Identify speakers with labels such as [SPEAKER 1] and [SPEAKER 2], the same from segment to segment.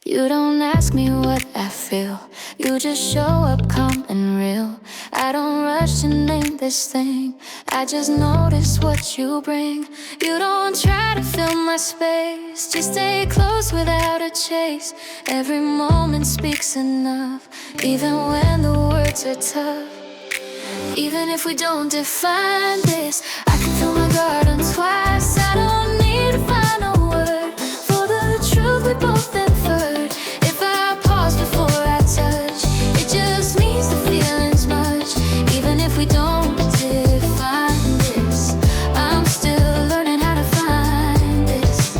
[SPEAKER 1] You don't ask me what I feel, you just show up calm and real. I don't rush to name this thing, I just notice what you bring. You don't try to fill my space, just stay close without a chase. Every moment speaks enough, even when the words are tough. Even if we don't define this, I can fill my garden twice. I don't need to find a word for the truth we both inferred. If I pause before I touch, it just means the feeling's much. Even if we don't define this, I'm still learning how to find this.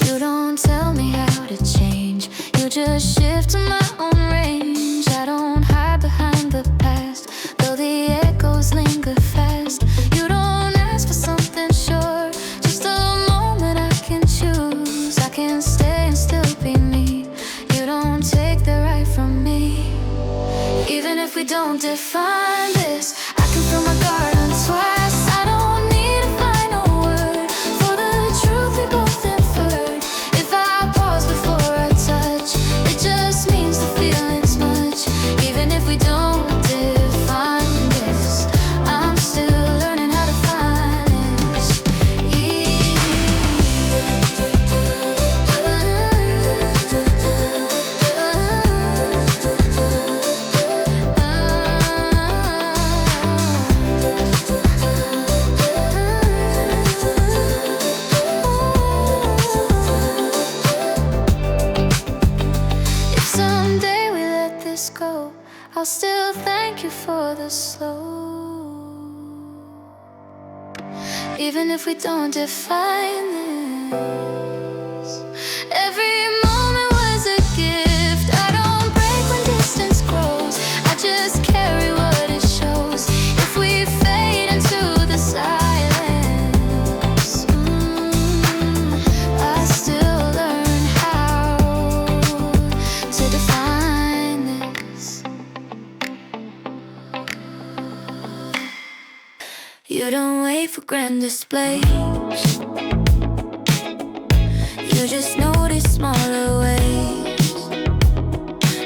[SPEAKER 1] You don't tell me how to change, you just shift to my own range. I don't hide behind the past, though the echoes linger fast. You don't ask for something sure, just a moment I can choose. I can stay and still be me, you don't take the right from me. Even if we don't define this, I can fill my garden twice. I don't need to find a word for the truth we both inferred. If I pause before I touch, it just means the feeling's much. Even if we don't define this, I'm still learning how to find this. If someday we let this go, I'll still thank you for the slow. Even if we don't define this, every moment was a gift. I don't break when distance grows, I just carry what it shows. If we fade into the silence, I still learn how to define this. You don't wait for grand displays, you just notice smaller ways.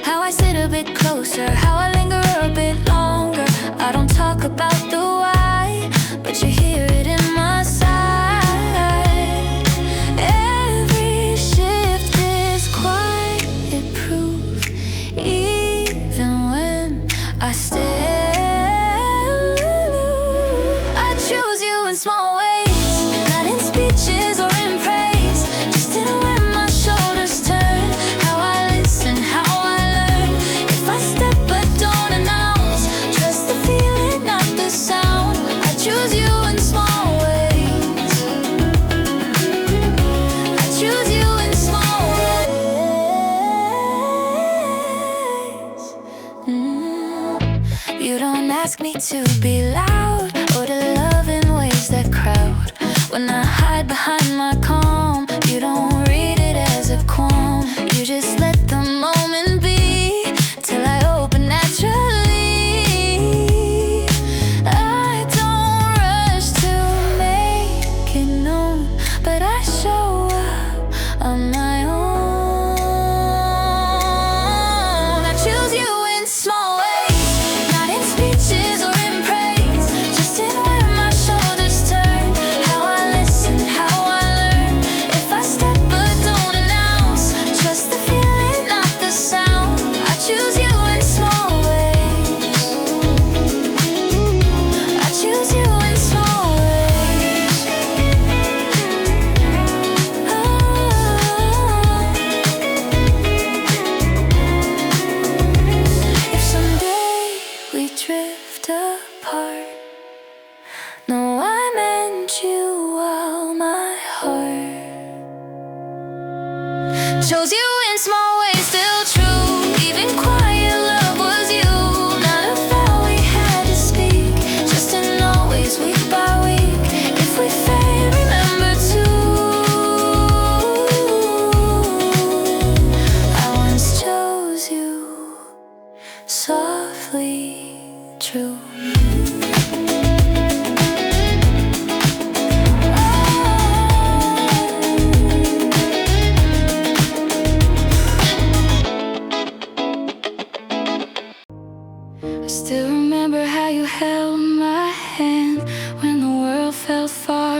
[SPEAKER 1] How I sit a bit closer, how I linger a bit longer. I don't talk about the why, but you hear it in my sigh. Every shift is quiet proof, even when I stay. I choose you in small ways, not in speeches or in praise, just in when my shoulders turn. How I listen, how I learn. If I step but don't announce, trust the feeling, not the sound. I choose you in small ways, I choose you in small ways. You don't ask me to be loud or to love in ways that crowd. When I hide behind my calm, you don't read it as a qualm. You just let the moment be, till I open naturally. I don't rush to make it known, but I show up on my own. I choose you in small ways, not in speeches or in praise, just in when my shoulders turn. How I listen, how I learn. If I step but don't announce, trust the feeling, not the sound. I choose you in small ways, I choose you in small ways. If someday we drift apart, no, I meant you while my heart chose you in small ways, still true. Even quiet love was you, not a vow we had to speak, just in always, week by week. If we fade, remember to, I once chose you softly true. I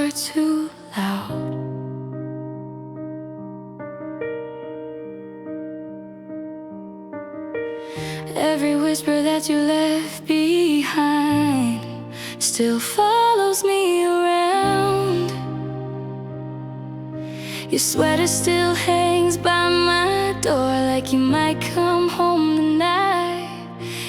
[SPEAKER 1] far too loud. Every whisper that you left behind still follows me around. Your sweater still hangs by my door, like you might come home tonight.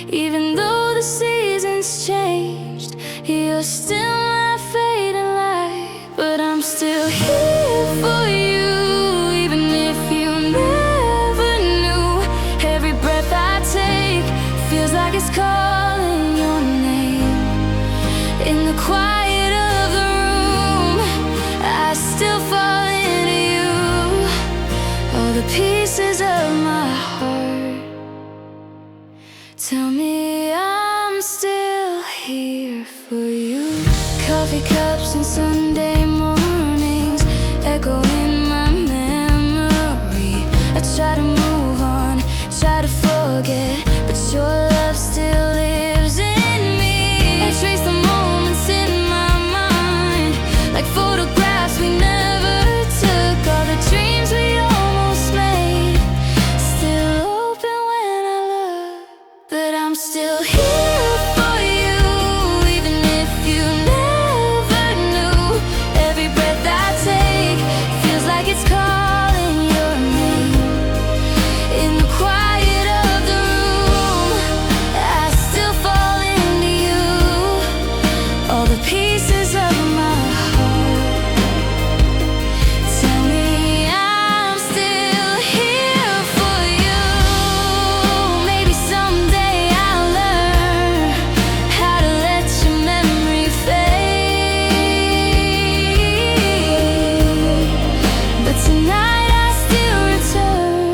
[SPEAKER 1] Even though the seasons changed, you're still my fading light. But I'm still here for you, even if you never knew. Every breath I take feels like it's calling your name. In the quiet of the room, I still fall into you. All the pieces of my heart tell me I'm still here for you. Coffee cups and Sunday mornings echo in my memory. I try to move on, try to forget, but your love still lives in me. I trace the moments in my mind, like photographs we never took. All the dreams we almost made, still open when I look. But I'm still here for you, even if you never knew. Every breath I take feels like it's calling your name. In the quiet of the room, I still fall into you. All the pieces of my heart tell me I'm still here for you. Maybe someday I'll learn how to let your memory fade. But tonight I still return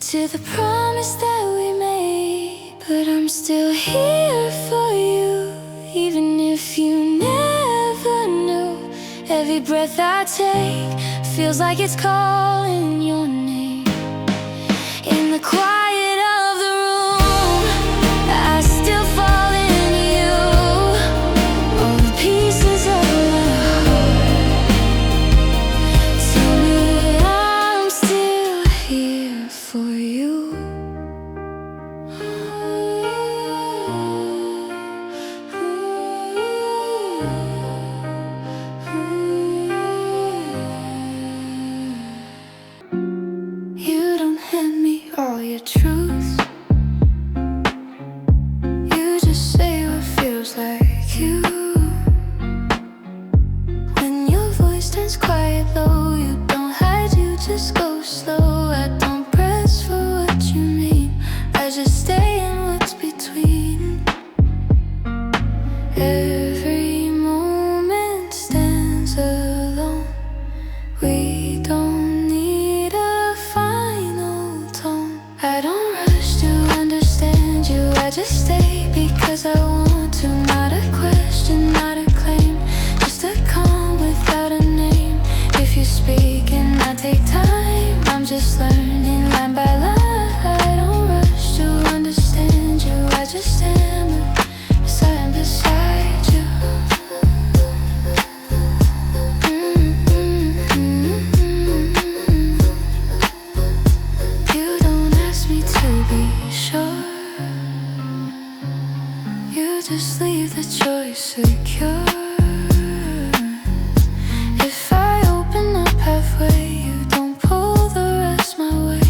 [SPEAKER 1] to the promise that we made. But I'm still here for you, even if you never knew. Every breath I take feels like it's calling your name. In the quiet of the room, I still fall into you. All the pieces of my heart tell me I'm still here for you. You don't hand me all your truth. You just say what feels like you. When your voice turns quiet low, you don't hide, you just go slow. I don't press for what you mean, I just stay in what's between. Every moment stands alone. We don't need a final tone. I don't rush to understand you, I just stay because I want to. Not a question, not a claim, just a calm without a name. If you speak and I take time, I'm just learning line by line. I don't rush to understand you, I just stand beside you. You don't ask me to be sure, you just leave the choice secure. If I open up halfway, you don't pull the rest my way.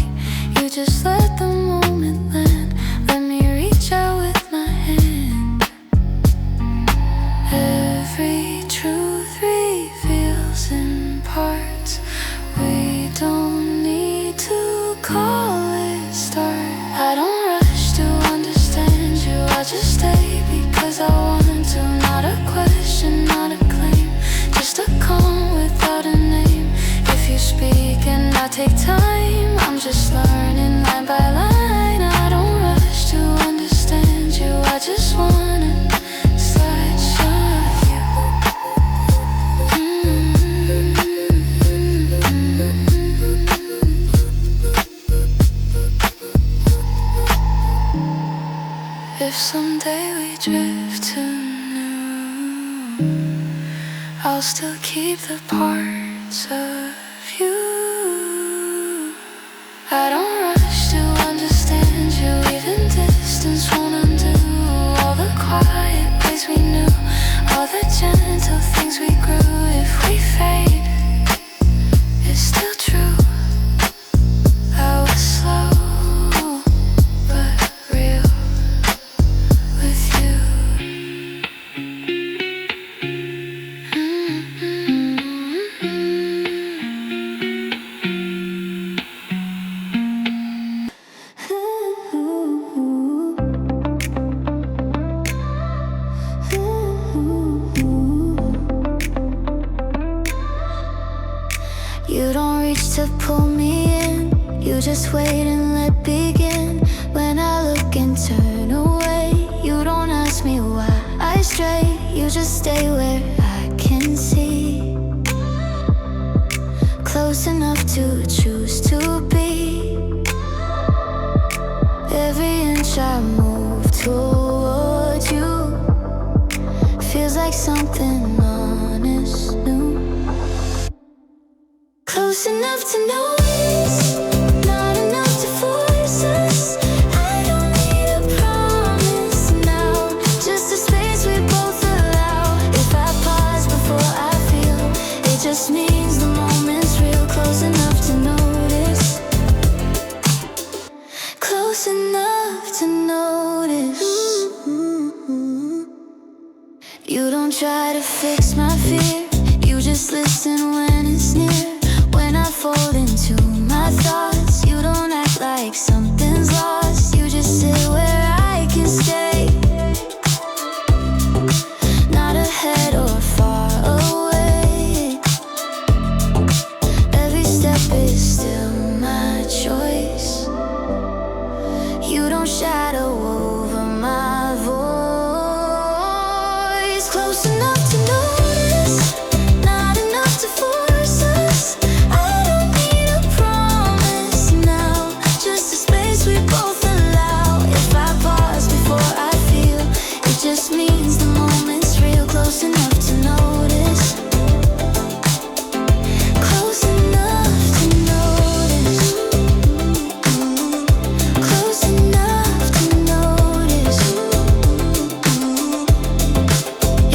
[SPEAKER 1] You just let the moment land, let me reach out with my hand. Every truth reveals in parts. We don't need to call it start. I don't rush to understand you, I just stay because I want to. Not a question, not a claim, just a calm without a name. If you speak and I take time, I'm just learning line by line. I don't rush to understand you, I just wanna slice of you. If someday we drift to new I'll still keep the parts of you. I don't rush to understand you. Even distance won't undo all the quiet ways we knew, all the gentle things we grew. If we fade, it's still true. I was slow but real with you. You don't reach to pull me in, you just wait and let begin. When I look and turn away, you don't ask me why I stray. You just stay where I can see, close enough to choose to be. Every inch I move towards you feels like something honest new. Close enough to notice, not enough to force us. I don't need a promise now, just a space we both allow. If I pause before I feel, it just means the moment's real. Close enough to notice, close enough to notice. You don't try to fix my fear, you just listen when it's near. When I fall into my thoughts, you don't act like something's lost. You just sit where I can stay, not ahead or far away. Every step is still my choice. You don't shadow over my voice. Close enough to notice, not enough to force us. I don't need a promise now, just a space we both allow. If I pause before I feel, it just means the moment's real. Close enough to notice, close enough to notice, close enough to notice.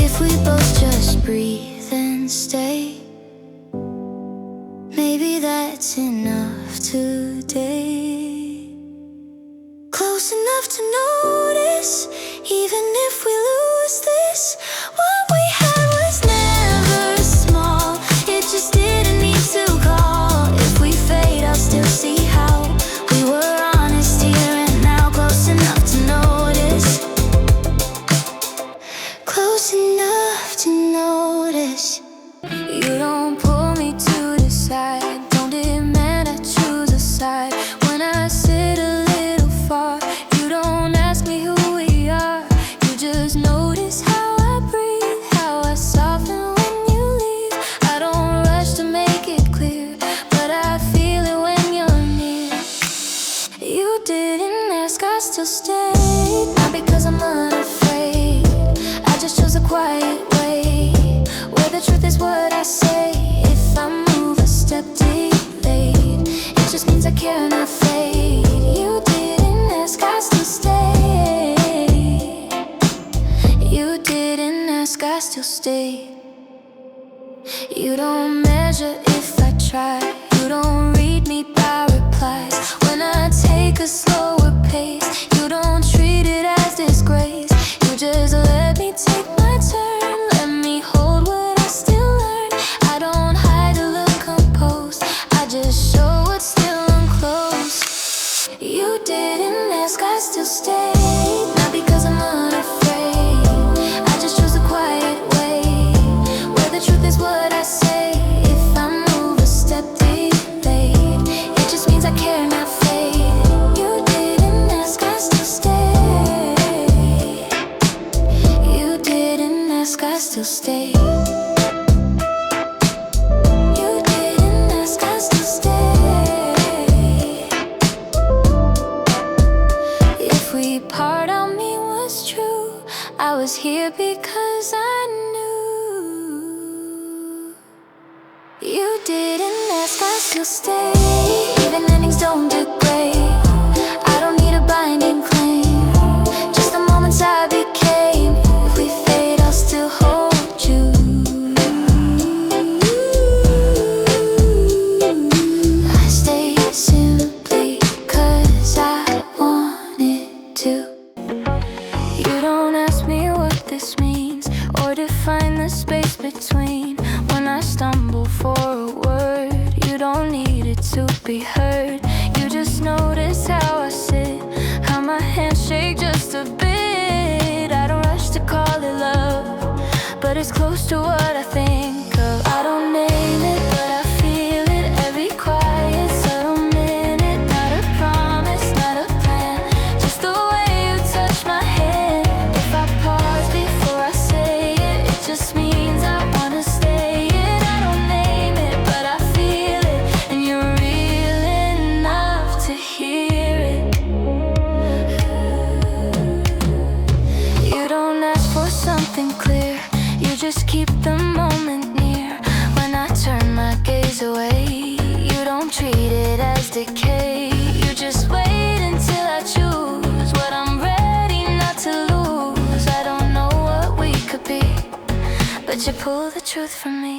[SPEAKER 1] If we both just breathe and stay, maybe that's enough today. Close enough to notice, even if we lose this. What we had was never small, it just didn't need to call. If we fade, I'll still see how we were honest here and now. Close enough to notice, close enough to notice. You don't pull me to the side, don't demand I choose a side. When I sit a little far, you don't ask me who we are. You just notice how I breathe, how I soften when you leave. I don't rush to make it clear, but I feel it when you're near. You didn't ask, I still stayed, not because I'm unafraid. I just chose a quiet way, where the truth is what I say. If I move a step delayed, it just means I care, not fade. You didn't ask, I still stay. You didn't ask, I still stay. You don't measure if I try, you don't read me by replies. When I take a slower pace, you don't treat it as disgrace. You just let me take my turn, let me hold what I still learn. I don't hide or look composed, I just show what's still unclosed. You didn't ask, I still stayed, not because I'm unafraid. I just chose a quiet way, where the truth is what I say. If I move a step delayed, it just means I care, not fade. You didn't ask, I still stay. didn't ask, I still stay. Even endings don't degrade. I don't need a binding claim. Just the moments I became. If we fade, I'll still hold you. I stay simply 'cause I wanted to. You don't ask me what this means or define the space between. When I stumble for a word, you don't need it to be heard. You just notice how I sit, how my hands shake just a bit. I don't rush to call it love, but it's close to what I think of. I don't name it, but I feel it. Every quiet, subtle minute. Not a promise, not a plan, just the way you touch my hand. If I pause before I say it, it just means I wanna stay in. I don't name it, but I feel it, and you're real enough to hear it. You don't ask for something clear, you just keep the moment near. When I turn my gaze away, you don't treat it as decay. You just wait until I choose what I'm ready not to lose. I don't know what we could be, but you pull the truth from me.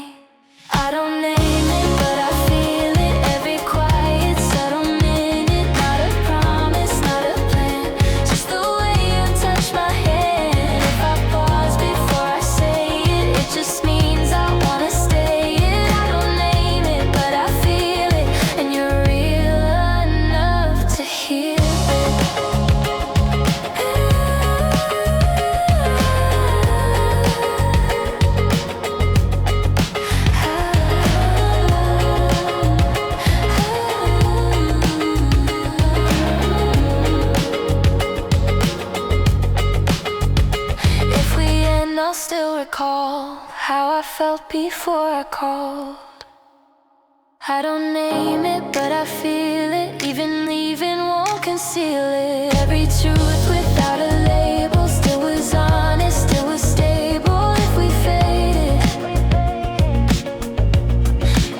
[SPEAKER 1] I don't name it, but I feel it. Every quiet, subtle minute. Not a promise, not a plan, just the way you touch my hand. If I pause before I say it, it just means I wanna stay in. I don't name it, but I feel it, and you're real enough to hear it. If we end, I'll still recall how I felt before I called. I don't name it, but I feel it. Even leaving won't conceal it. Every truth without a label still was honest, still was stable. If we faded,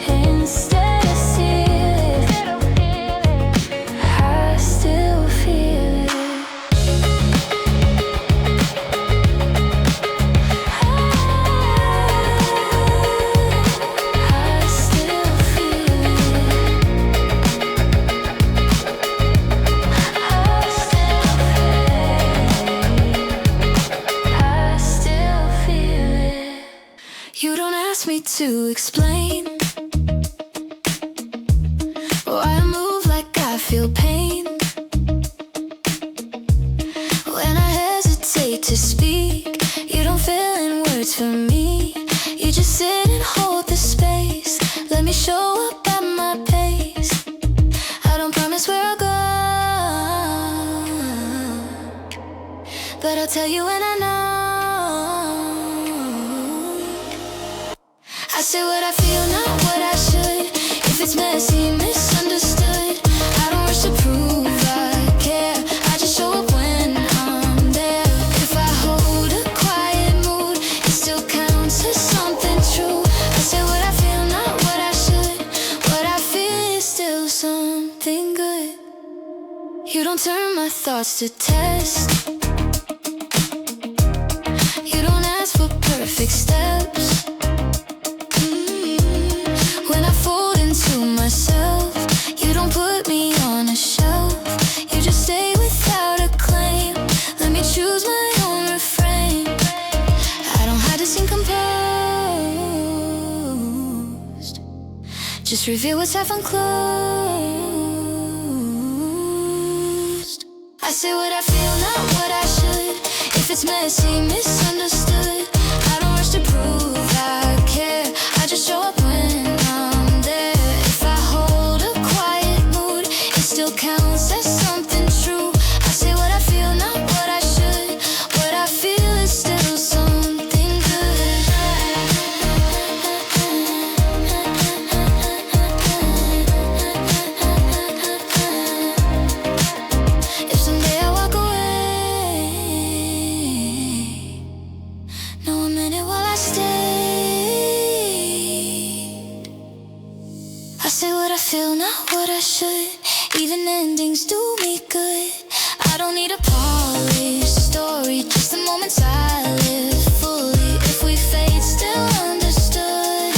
[SPEAKER 1] instead of seal it, I still feel it. I still feel it. I still feel it. You don't ask me to explain why I move like I feel pain. When I hesitate to speak, you don't fill in words for me. You just sit and hold the space. Let me show up at my pace. I don't promise where I'll go, but I'll tell you when I know. I say what I feel, not what I should. If it's messy, misunderstood, I don't rush to prove I care. I just show up when I'm there. If I hold a quiet mood, it still counts as something true. I say what I feel, not what I should. What I feel is still something good. You don't turn my thoughts to test. You don't ask for perfect steps. When I fold into myself, you don't put me on a shelf. You just stay without a claim. Let me choose my own refrain. I don't have to seem composed, just reveal what's half unclosed. I say what I feel, not what I should. If it's messy, misunderstood, I don't rush to prove I care. I just show up when I'm there. If I hold a quiet mood, it still counts as something true. I say what I feel, not what I should. What I feel is still something good. If someday I walk away, feel, not what I should. Even endings do me good. I don't need a polished story, just the moments I live fully. If we fade, still understood.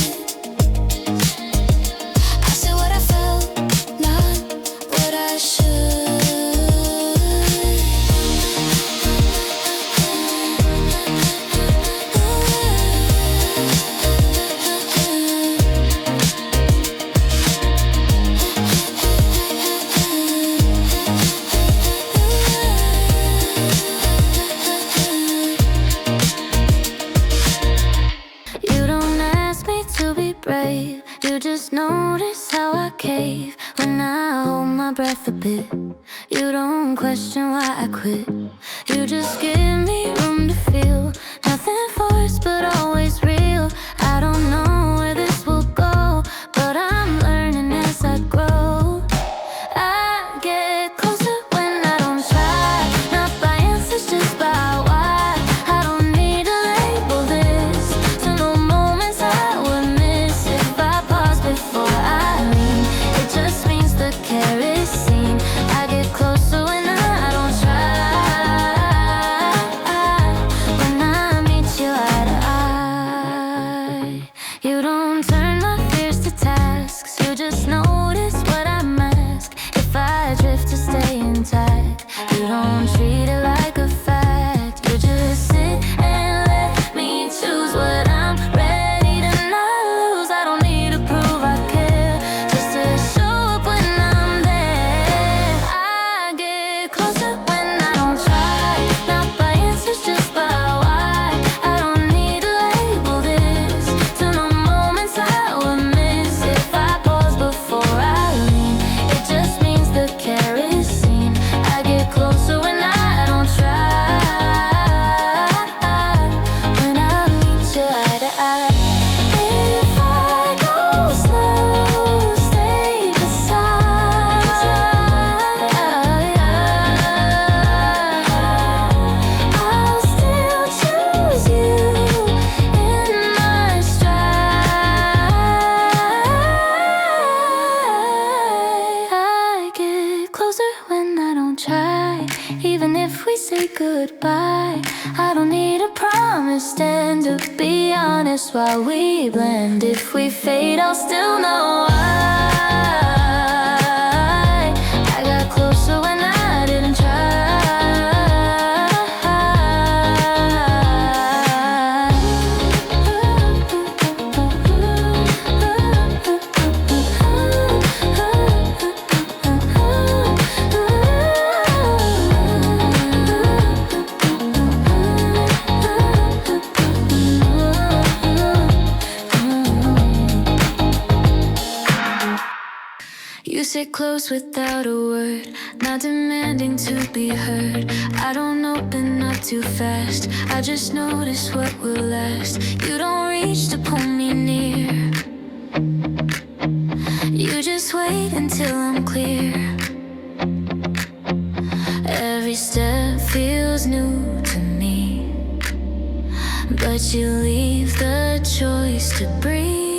[SPEAKER 1] I said what I felt, not what I should. Brave, you just notice how I cave when I hold my breath a bit. You don't question why I quit. You just give me room to feel. Nothing forced but always real. I don't know where this will go, but I'm learning as I grow. I get closer when I don't try, not by answers, just by why. I don't need to label this, to know moments I would miss if I pause before I lean. It just means the care is seen. I get closer when I don't try, when I meet you eye to eye. You don't turn my fears to tasks, you just notice what I mask. If I drift to stay intact, you don't treat it like a fact. You just sit and let me choose what I'm ready to not lose. I don't need to prove I care, just to show up when I'm there. I get closer when I don't try, not by answers, just by why. I don't need to label this, to know moments I would miss if I pause before I lean. It just means the care is seen. I get closer when I don't try, when I meet you eye to eye. If I go slow, stay beside, I'll still choose you in my stride. I get closer when I don't try, even if we say goodbye. I don't need a promise, stand to be honest while we blend. If we fade, I'll still know why. I got closer when I didn't You sit close without a word, not demanding to be heard. I don't open up too fast, I just notice what will last. You don't reach to pull me near, you just wait until I'm clear. Every step feels new to me, but you leave the choice to breathe.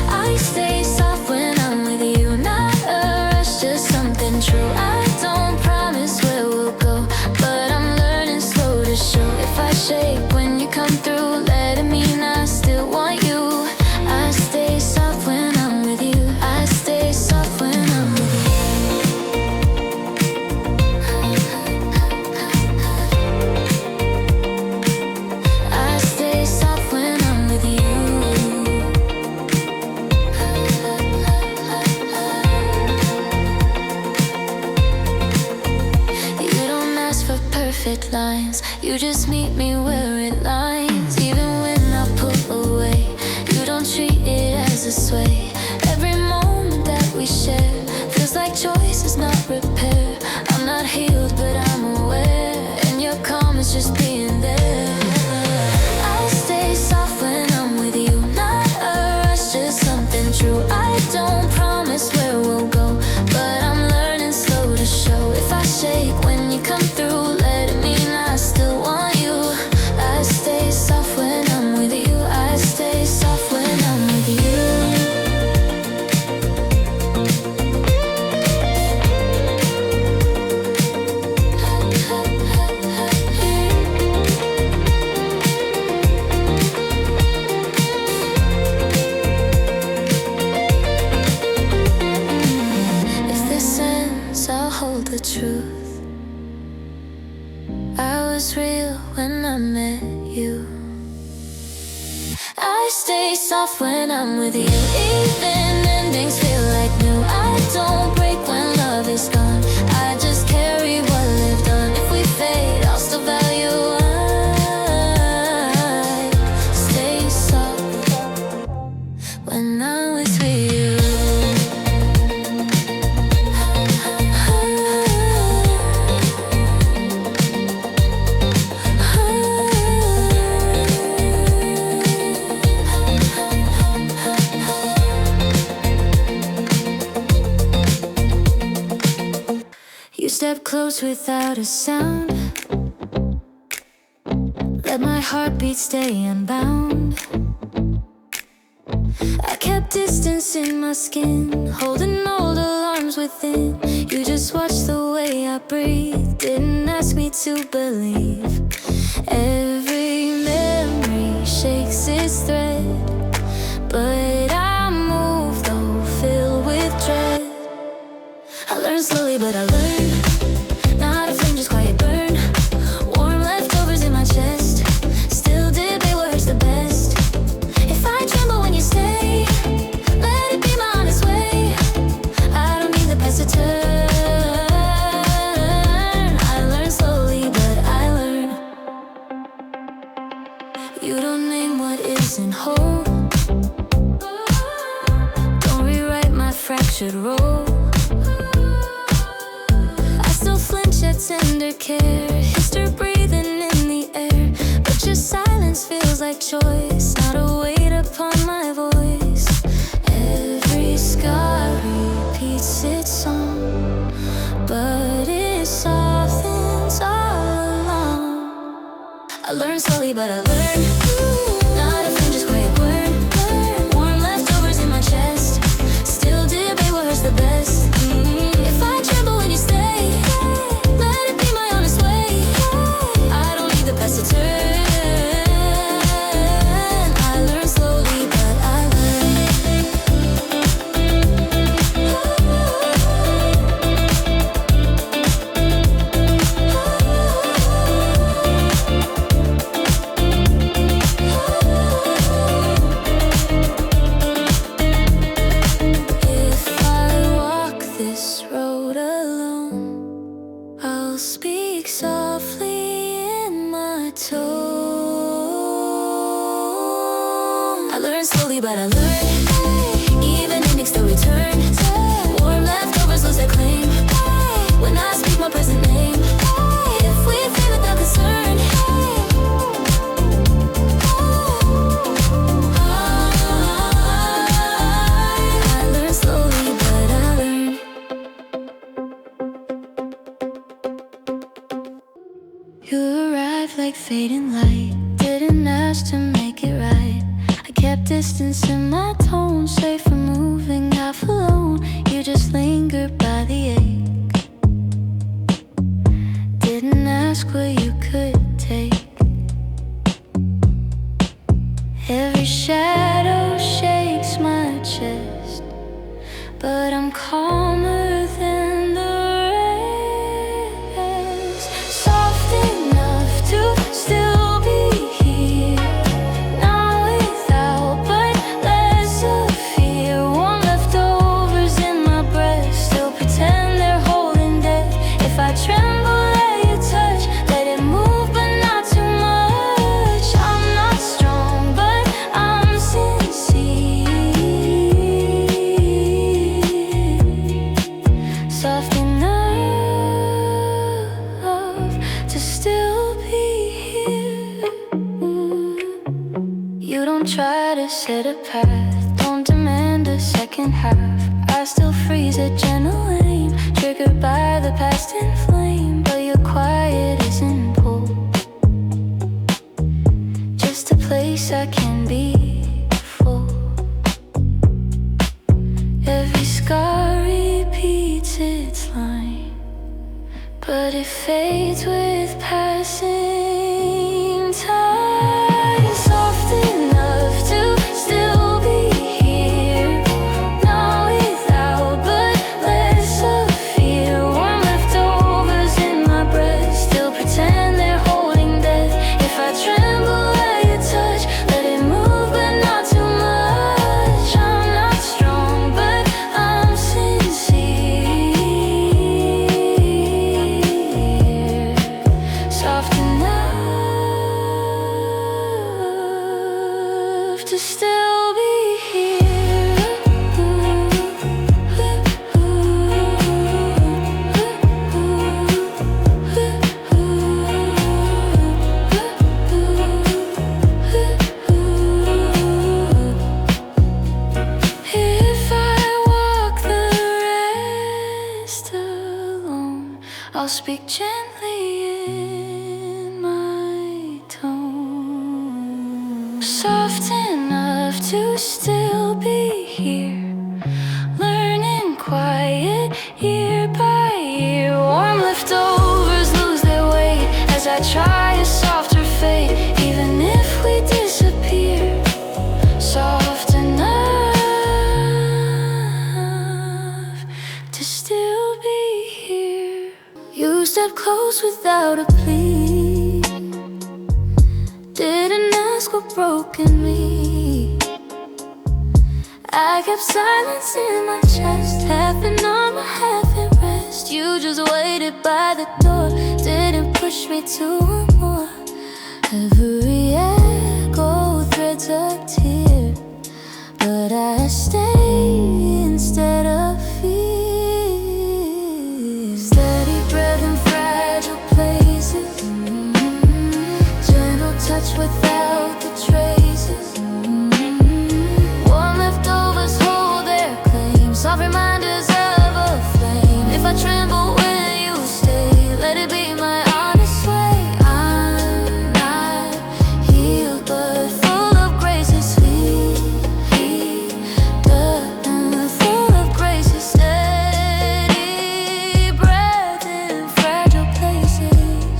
[SPEAKER 1] I stay soft when I'm with you, not a rush, just something true. I don't promise where we'll go, but I'm learning slow to show. If I shake when you come through, let it mean I still want you. I stay soft when I'm with you, I stay soft when I'm with you. I stay soft when I'm with you. Perfect lines, you just meet me where it lines. Even when I pull away, you don't treat it as a sway. Every moment that we share feels like choices, not repair. I'm not healed, but I'm aware, and your calm is just being there. I stay soft when I'm with you, not a rush, just something true. I don't promise where we'll go, but I'm learning slow to show. If I shake when you come through, let it mean I still want you. I stay soft when I'm with you. Even endings feel like new. I don't break when love is gone. I just carry what lived on. If we fade, I'll still value. I stay soft when I'm with you. You step close without a sound. Let my heartbeat stay unbound. I kept distance in my skin, holding old alarms within. You just watched the way I breathe, didn't ask me to believe. Every memory shakes its thread, but I move though filled with dread. I learn slowly, but I learn. Not a flame, just quiet burn. Warm leftovers in my chest. Still debate what hurts the best. If I tremble when you stay, let it be my honest way. I don't need the past to turn. I learn slowly, but I learn. You don't name what isn't whole. Don't rewrite my fractured role. Tender care, history breathing in the air. But your silence feels like choice, not a weight upon my voice. Every scar repeats its song, but it softens all along. I learn slowly, but I learn. Not a flame, just quiet word. Warm leftovers in my chest. Still debate what hurts the best. If I tremble when you stay, to turn. I learn slowly, but I learn. If I walk this road alone, I'll speak softly. I learn slowly, but I learn. Even endings still return. Warm leftovers lose their claim when I speak my present name. If we fade without concern, I learn slowly, but I learn. You arrived like fading light, didn't ask to make it right. I kept distance in my tone, safe from moving half alone. You just lingered by the ache, didn't ask what you could take. Every shadow shakes my chest, but I'm calmer than the rest. Soft enough to still be here, not without but less of fear. Warm leftovers in my breast, still pretend they're holding death. If I tremble, let you touch, let it move but not too much. I'm not strong, but I'm sincere. Soft enough to still be here. You don't try to set a path, don't demand a second half. I still freeze at gentle aim, triggered by the past in flame. But your quiet isn't pulled, just a place I can be full. Every scar repeats its line, but it fades with passing time. Soft enough to still be here, not without but less of fear. Warm leftovers in my breast, still pretend they're holding death. If I tremble, let you touch, let it move to still be here. If I walk the rest alone, I'll speak gently in my tone, soft enough to still be here, learning quiet year by year. Warm leftovers lose their weight as I try a softer fate, even if we disappear. Soft enough to still be here. You stepped close without a plea, didn't ask what broke in me. I kept silence in my chest, half in armor, half in rest. You just waited by the door, didn't push me to want more. Every echo threads a tear, but I stay instead of fear. Steady breath in fragile places, gentle touch without the traces. Warm leftovers hold their claim, soft reminders of a flame. If I tremble when you stay, let it be my honest way. I'm not healed, but full of grace and sweet. Full of grace and steady breath in fragile places.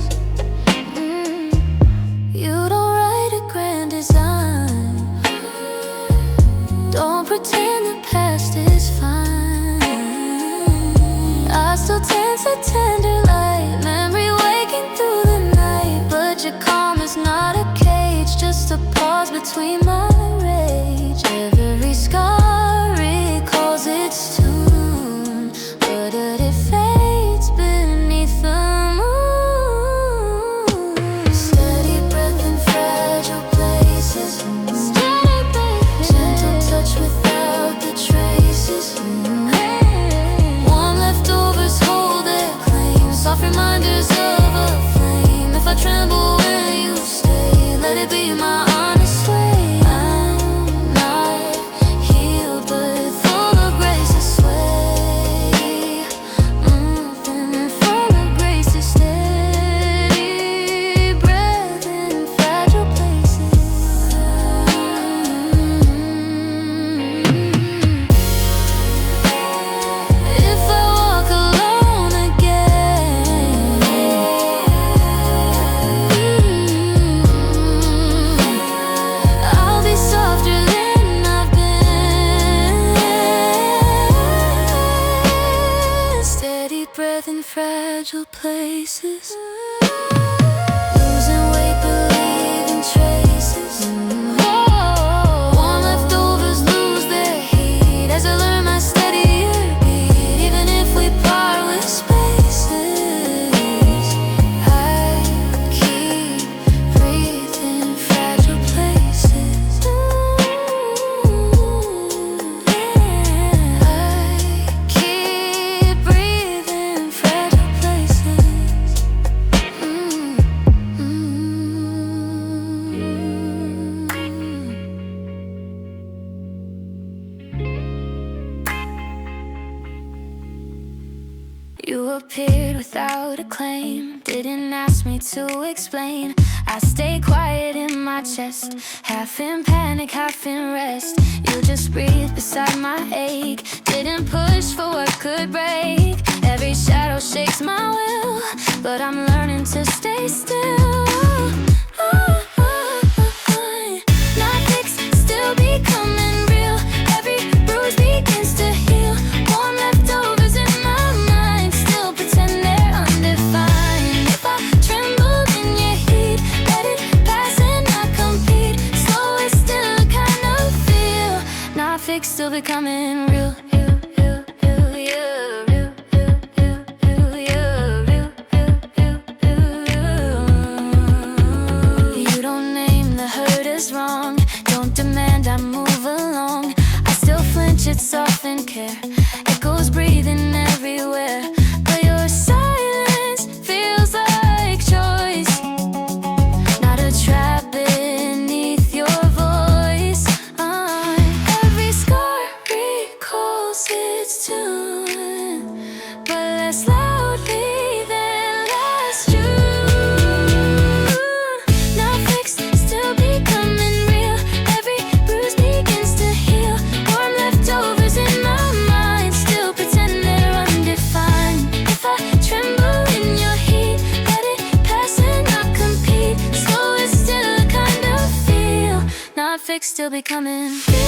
[SPEAKER 1] You don't write a grand design, don't pretend the past is fine. I still tense a tender light, memory waking through the night. But your calm is not a cage, just a pause between my rage. Every scar recalls its tune, but it fades beneath the moon. Steady breath in fragile places, gentle touch without the traces. Warm leftovers hold their claim, soft reminders of a flame. If I tremble when you stay, let it be my honest way. I'm not healed, but full of grace to sway. Full of grace to steady breath in fragile places. If I walk alone again, I'll be softer than I've been. Steady breath in fragile places, losing weight, believing traces. Warm leftovers lose their heat as I learn my steadier beat. Even if we part with spaces, I keep breathing fragile places. I keep breathing fragile places. You appeared without a claim, didn't ask me to explain. I stay quiet in my chest, half in panic, half in rest. You just breathe beside my ache, didn't push for what could break. Every shadow shakes my will, but I'm learning to stay still. Not fixed, still becoming real. Every bruise begins to heal. Warm leftovers in my mind, still pretend they're undefined. If I tremble in your heat, let it pass and not compete. Slow is still a kind of feel. Not fixed, still becoming real. You don't name the hurt as wrong, don't demand let soften care. Echoes breathing everywhere, but your silence feels like choice, not a trap beneath your voice. Every scar recalls its tune, but less loudly than last June. Now fixed, still becoming real. Every bruise begins to heal. Warm leftovers in my mind, still pretend they're undefined. If I tremble in your heat, let it pass and not compete. Slow is still a kind of feel. Not fixed, still becoming real.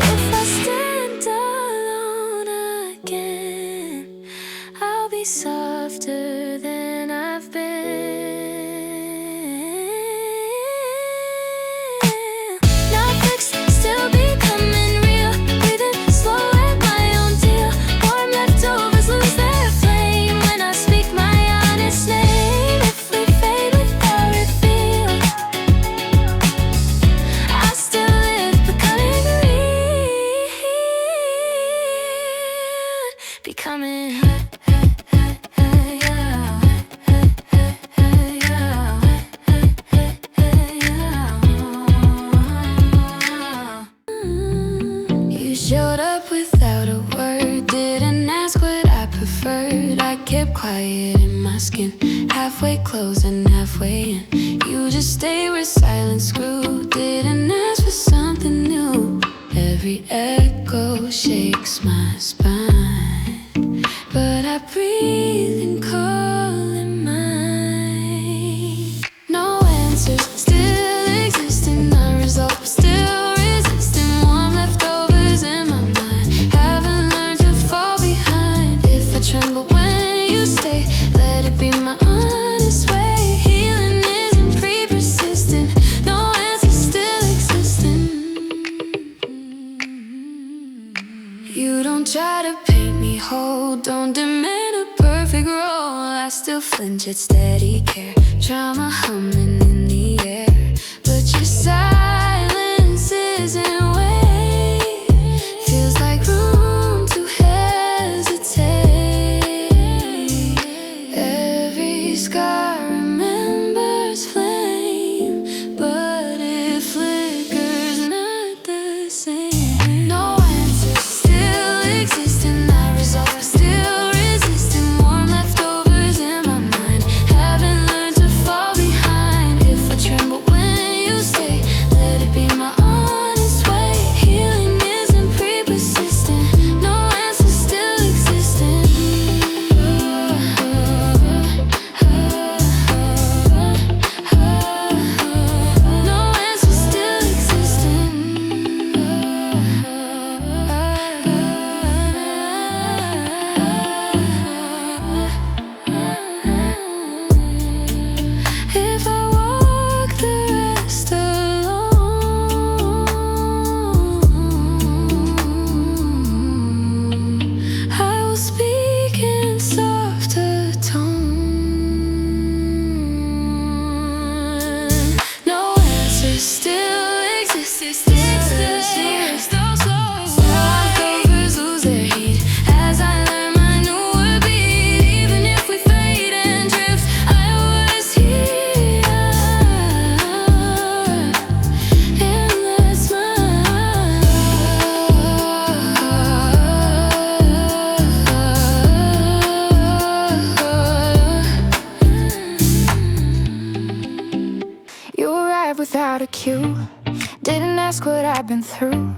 [SPEAKER 1] If I stand alone again, I'll be softer than I've been. Not fixed, still becoming real. Breathing slow at my own deal. Warm leftovers lose their flame when I speak my honest name. If we fade without reveal, I still live becoming real. Becoming You showed up without a word, didn't ask what I preferred. I kept quiet in my skin, halfway closed and halfway in. You just stayed where silence grew, didn't ask for something new. Every echo shakes my spine, but I breathe and call it mine. No answers, still existing, unresolved, still resisting. Warm leftovers in my mind, haven't learned to fall behind. If I tremble when you stay, let it be my honest way. Healing isn't pre-persistent, no answers still existing. You don't try to paint me whole, don't demand a perfect role. I still flinch at steady care, trauma humming in the air. But your silence isn't weight, feels like room to hesitate. Every scar remembers flame, but it flickers not the same. No answers still existing, not resolved, still resisting. Warm leftovers in my mind, haven't learned to fall behind. If I tremble when you stay, let it be my honest way. Healing isn't pre-persistent, no answers still existing. No answers still existing. If I walk the rest alone, I will speak in softer tone. No answers still exist. Leftovers lose their heat as I learn my newer beat. Even if we fade and drift, I was here, and that's You arrived without a cue, didn't ask what I've been through.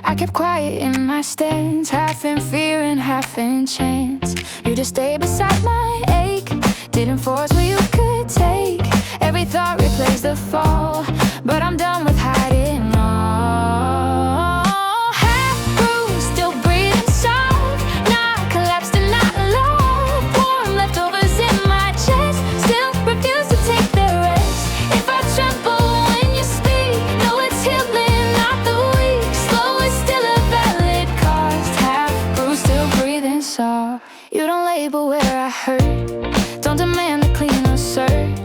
[SPEAKER 1] I kept quiet in my stance, half in fear and half in chance. You just stayed beside my ache, didn't force what you could take. Every thought replays the fall, but I'm done with hiding all. Half-bruised, still breathing soft, not collapsed and not alone. Warm leftovers in my chest, still refuse to take the rest. If I tremble when you speak, know it's healing, not the weak. Slow is still a valid cause. Half-bruised, still breathing soft. You don't label where I hurt, don't demand a clean or search.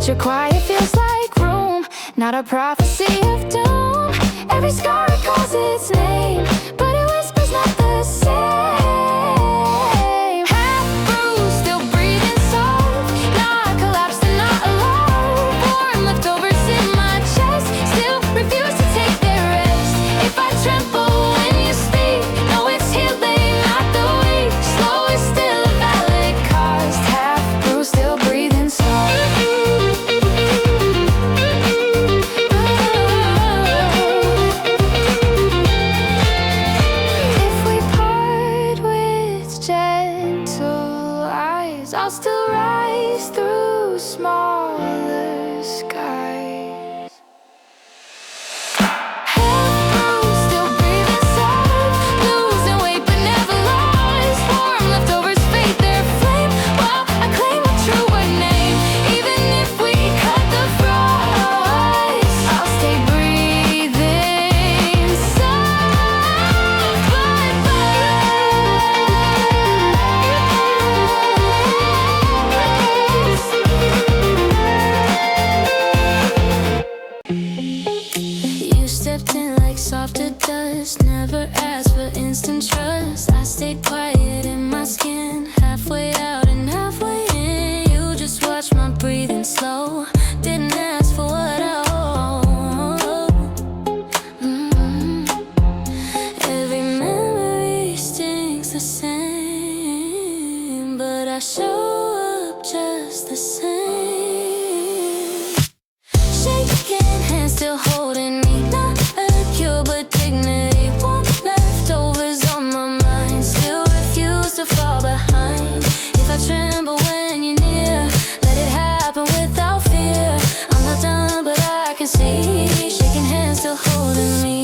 [SPEAKER 1] But your quiet feels like room, not a prophecy of doom. Every scar recalls its name, but it whispers not the same. Half-bruised, still breathing soft, not collapsed and not alone. Warm leftovers in my chest, still refuse to take their rest. If I tremble when you speak, know it's healing, not the weak. Slow is still a valid cause. Half-bruised, still breathing soft. I'll still rise through smaller skies. Half-bruised, still breathing soft, losing weight but never lost. Warm leftovers fade their flame while I claim a truer name. Even if we cut the frost, I'll stay breathing soft. You stepped in like softer dust, never asked for instant trust. I stayed quiet in my skin, halfway out and halfway in. You just watched my breathing slow, didn't ask for what I owe. Every memory stings the same, but I show up just the same. Shaking hands still holding me, not a cure but dignity. Warm leftovers on my mind, still refuse to fall behind. If I tremble when you're near, let it happen without fear. I'm not done but I can see, shaking hands still holding me.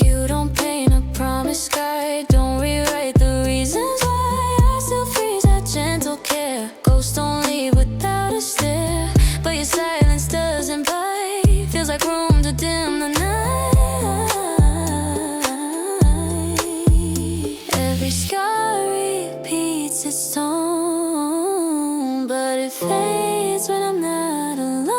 [SPEAKER 1] You don't paint a promise guide, don't rewrite the reasons why. I still freeze at gentle care. Ghosts don't leave without a stare, but your silence doesn't bite. Feels like room to dim the night. Every scar repeats its tone, but it fades when I'm not alone.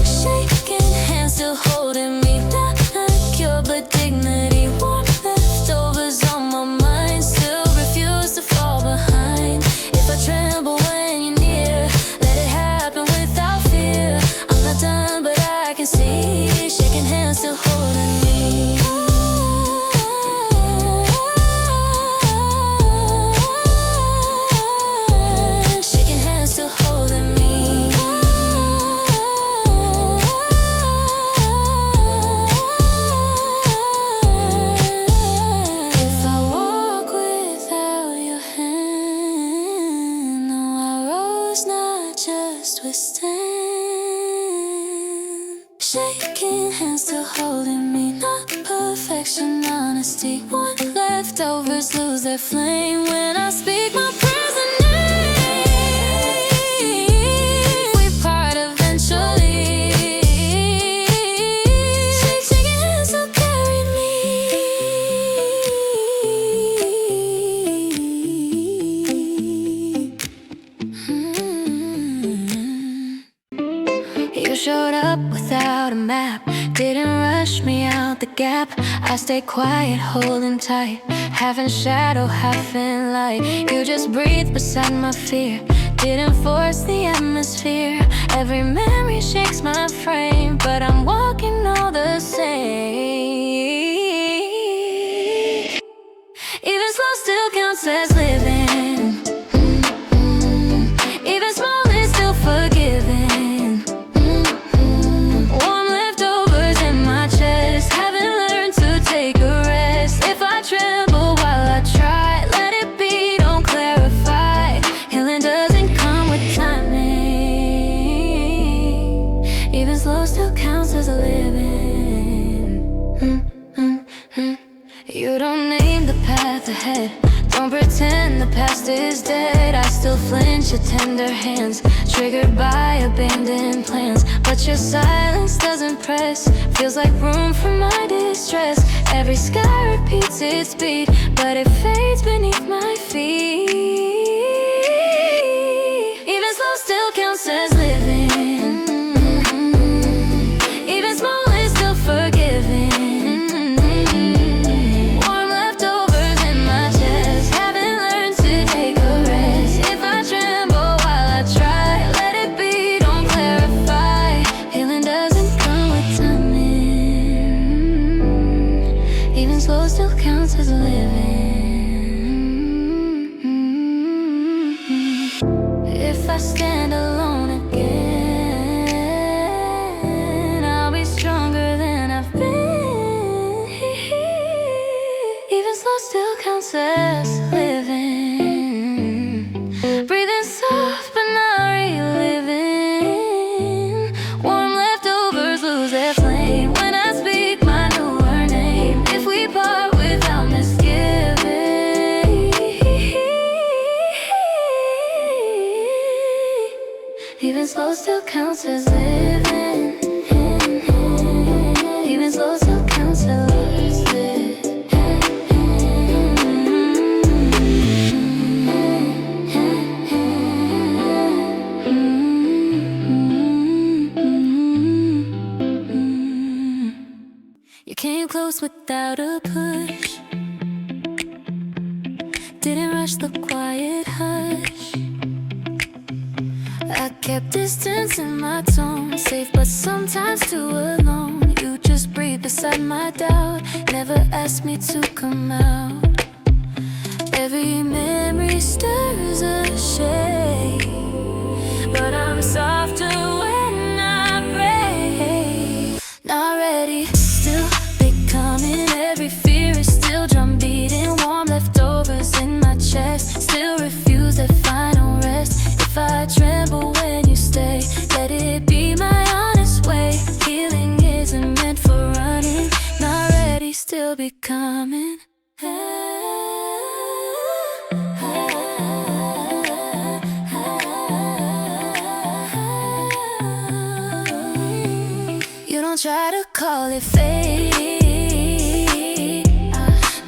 [SPEAKER 1] Shaking hands still holding me, not a cure but dignity. Warm leftovers on my mind, still refuse to fall behind. If I tremble when you're near, let it happen without fear. I'm not done but I can see, shaking hands still holding me. Shaking hands still holding me. If I walk without your hand, no, I rose not just withstand. Shaking hands still holding me, not perfection, honesty. Warm leftovers lose their flame when I speak my present name. We part eventually. Shaking hands still carried me. You showed up without a map, didn't rush me out the gap. I stayed quiet, holding tight, half in shadow, half in light. You just breathed beside my fear, didn't force the atmosphere. Every memory shakes my frame, but I'm walking all the same. Even slow still counts as living. Even small is still forgiven. Warm leftovers in my chest, haven't learned to take a rest. If I tremble while I try, let it be, don't clarify. Healing doesn't come with timing. Even slow still counts as a living. You don't name the path ahead, don't Don't pretend the past is dead. I still flinch at tender hands, triggered by abandoned plans. But your silence doesn't press, feels like room for my distress. Every sky repeats its beat, but it fades beneath my feet. Even slow still counts as living. Even small is still forgiving. Warm leftovers in my chest, haven't learned to take a rest. If I tremble while I try, let it be, don't clarify. Healing doesn't come with timing. Even slow still counts as living. If I stand alone again, I'll be stronger than I've been. Even slow still counts as living. Breathing soft but not reliving. Warm leftovers lose their flame when I speak my newer name. If we part without misgiving, even slow still counts as living. Even slow still counts as living. You came close without a push, didn't rush the quiet hush. I kept distance in my tone, safe but sometimes too alone. You just breathe beside my doubt, never asked me to come out. Every memory stirs a shade, but I'm softer when I break. Not ready, still becoming. Every fear is still drum beating. Warm leftovers in my chest, still refuse that final rest. If I tremble when you stay, let it be my honest way. Healing isn't meant for running. Not ready, still becoming. You don't try to call it fate,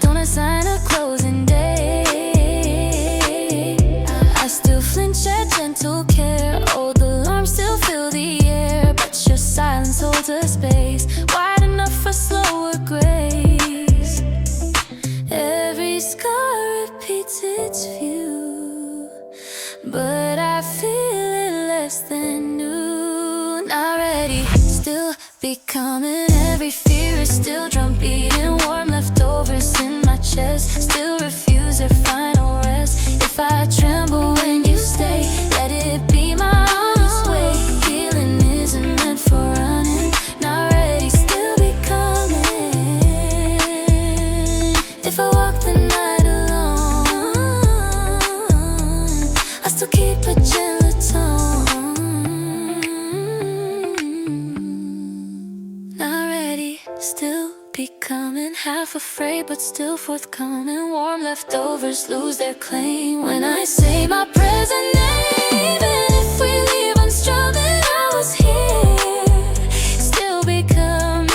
[SPEAKER 1] don't assign a closing day. I still flinch at gentle care, old alarms still fill the air. But your silence holds a space wide enough for slower grace. Every scar repeats its view, but I feel it less than new. Not ready, still becoming. Every fear is still drum beating. Warm leftovers in my chest, still refuse their final rest. If I tremble when you stay, let it be my honest way. Healing isn't meant for running. Not ready, still becoming. If I walk the night alone, I still keep a gentle tone. Not ready, still becoming. Half afraid but still forthcoming. Warm leftovers lose their claim when I say my present name. Even if we leave unstrumming, I was here, still becoming.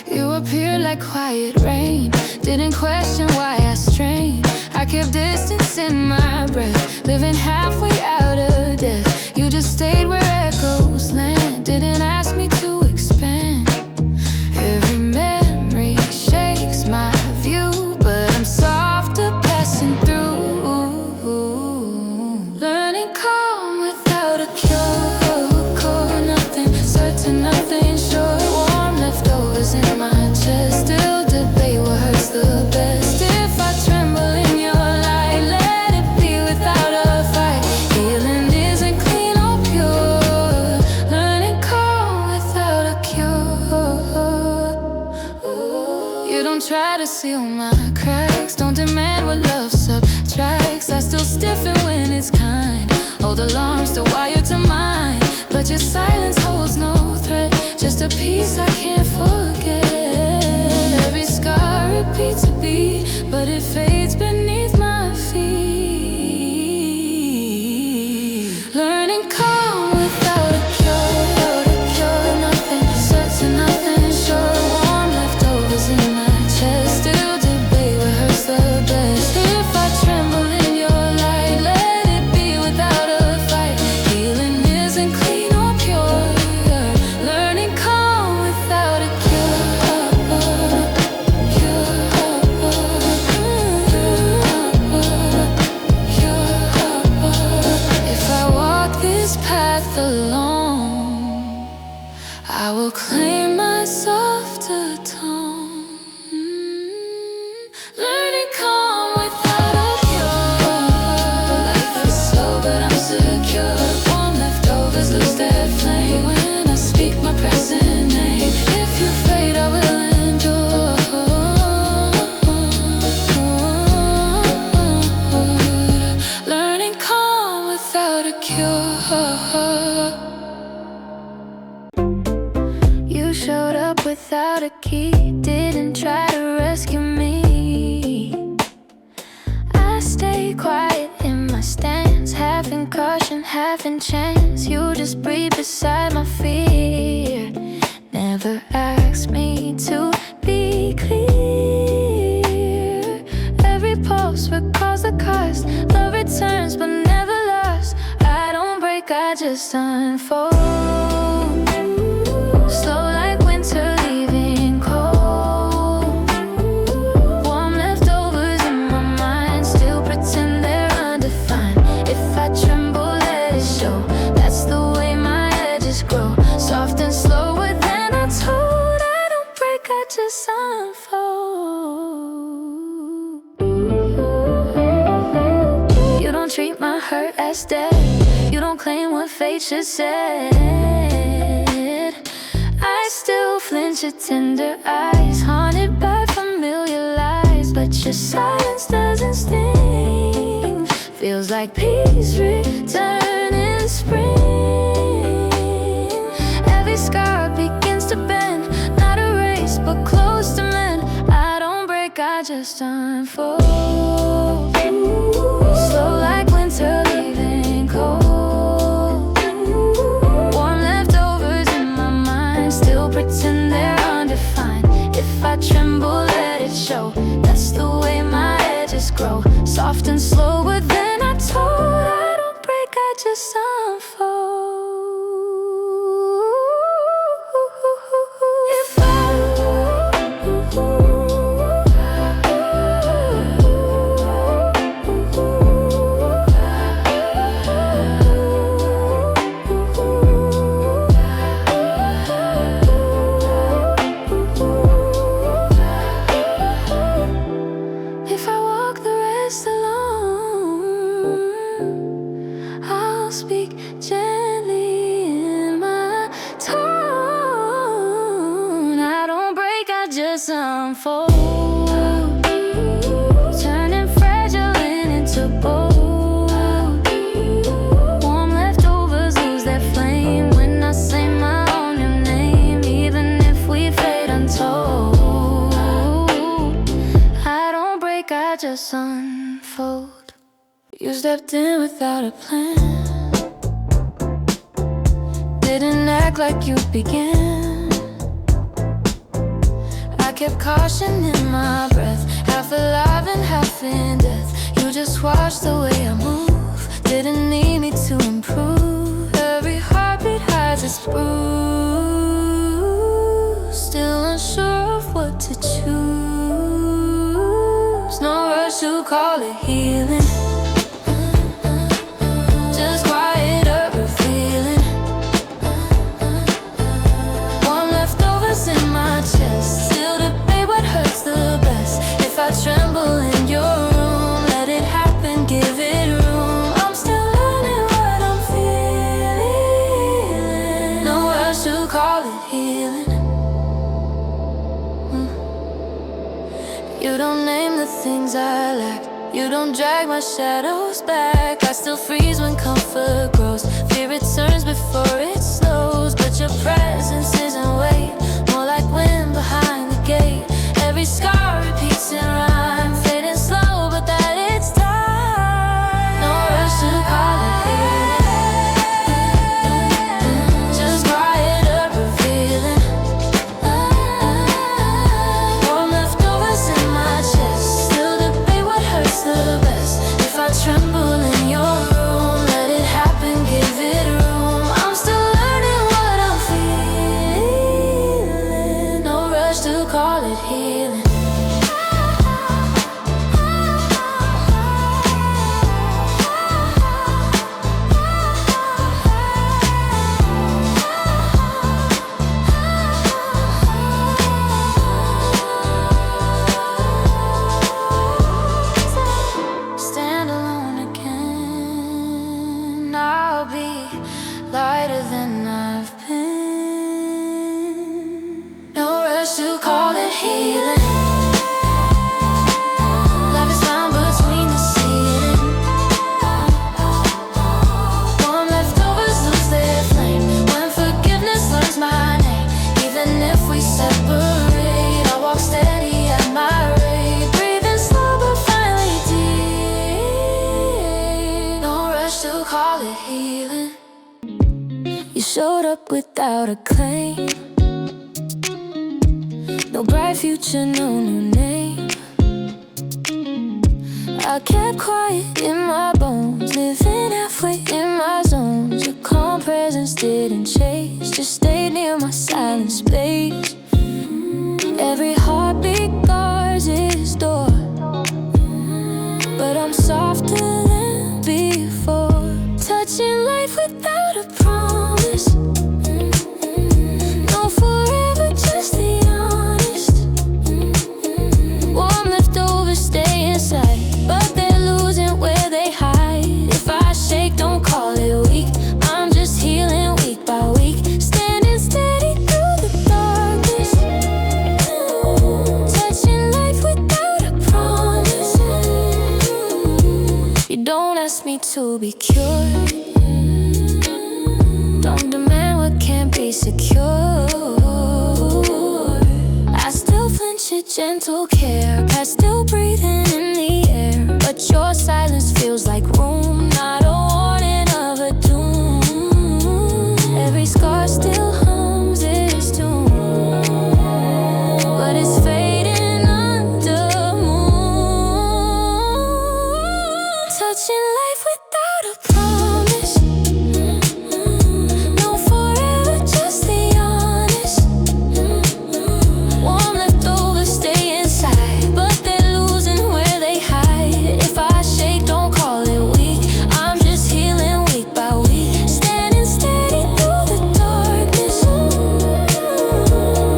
[SPEAKER 1] You appeared like quiet rain, didn't question why I strained. I kept distance in my breath, living halfway out of death. You just stayed where echoes land, didn't ask me to expand. Every memory shakes my view, but I'm softer passing through. Learning calm without a cure, nothing certain, nothing sure. Warm leftovers in my chest, still debate what hurts the best. If I tremble in your light, let it be without a fight. Healing isn't clean or pure, learning calm without a cure. You don't try to seal my cracks, don't demand what love subtracts. strikes, I still stiffen when it's kind. Old alarms still wired to mine, but your silence holds no threat, just a piece I can't forget. Every scar repeats a beat, but it fades beneath my feet. Learning calm without a cure, nothing certain, nothing sure. Warm leftovers in my chest, still debate what hurts the best. If I tremble in your light, let it be without a fight. Healing isn't clean or pure. Learning calm without a If I walk this path alone, I will claim my softer tone. Learning calm without a cure. Life is slow, but I'm secure. Warm leftovers lose their flame when I speak my present name. If you fade, I will endure. Learning calm without a cure. You showed up without a key, didn't try to rescue me. I stay quiet in my stance, half in caution, half in chance. You just breathe beside my fear, never ask me to be clear. Every pulse recalls the cost, love returns but never lost. I don't break, I just unfold. Slow like winter leaving cold. Warm leftovers in my mind, still pretend they're undefined. If I tremble, let it show, that's the way my edges grow. Soft and slower than I told. I don't break, I just unfold. You don't treat my hurt as dead, you don't claim what fate should said. I still flinch at tender eyes, haunted by familiar lies, but your silence doesn't sting. Feels like peace return in spring. Every scar begins to bend, not a race but close to mend. I don't break, I just unfold. Slow like winter leaving cold. Warm leftovers in my mind, still pretend they're undefined. If I tremble, let it show, that's the way my edges grow. Soft and slower than I told. I don't break, I just unfold. If I If I walk the rest alone, I'll speak gently in my tone. I don't break, I just unfold. Turning fragile into bold. Warm leftovers lose their flame when I say my own new name, even if we fade untold. I don't break, I just unfold. You stepped in without a plan, didn't act like you began. I kept caution in my breath, half alive and half in death. You just watched the way I move, didn't need me to improve. Every heartbeat hides its bruise, still unsure of what to choose. No rush to call it healing, just quiet up revealing. Warm leftovers in my chest, still debate what hurts the best. If I tremble in your room, let it happen, give it room. I'm still learning what I'm feeling. No rush to call it healing. You don't name the things I lack, You don't drag my shadows back. I still freeze when comfort grows. Fear returns before it slows. But your presence isn't weight, more like wind behind the gate. Every scar repeats in rhyme, fading slow, but that it's time. No rush to call it healing. Just quiet up, revealing. Warm leftovers in my chest. Still debate what hurts the best. If I tremble in your room, let it happen, give it room. I'm still learning what I'm feeling. No rush to call it healing. Stand alone again. I'll be lighter than I've been. No rush to call it healing. Life is found between the ceiling. Warm leftovers lose their flame when forgiveness learns my name. Even if we separate, I'll walk steady at my rate. Breathing slow but finally deep. No rush to call it healing. You showed up without a claim. No bright future, no new name. I kept quiet in my bones, living halfway in my zones. Your calm presence didn't chase, just stayed near my silent space. Every heartbeat guards its door, but I'm softer than before. Touching life without a promise. No forever, just the honest. Warm leftovers stay inside, but they're losing where they hide. If I shake, don't call it weak. I'm just healing week by week, standing steady through the darkness. Touching life without a promise. You don't ask me to be cured. Don't demand what can't be secure. I still flinch at gentle care, past still breathing in the air. But your silence feels like room, not a warning of a doom. Every scar still hums its tune, but it's fading under moon. Touching life without a promise. No forever, just the honest. Warm leftovers stay inside, but they're losing where they hide. If I shake, don't call it weak. I'm just healing week by week, standing steady through the darkness.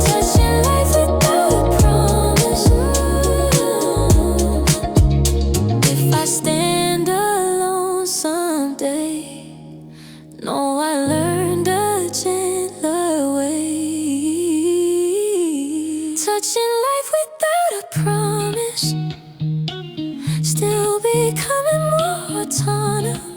[SPEAKER 1] Touching life without a promise. If I stand alone someday, no, I learned a gentler way. Touching life without a promise. Still becoming more autonomous.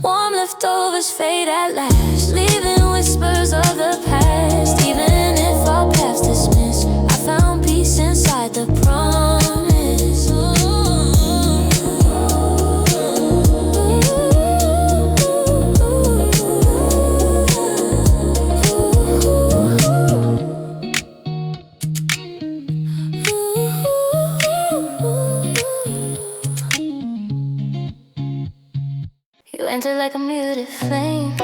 [SPEAKER 1] Warm leftovers fade at last, leaving whispers of the past. Even if our paths dismiss, I found peace inside the promise. You enter like a muted flame,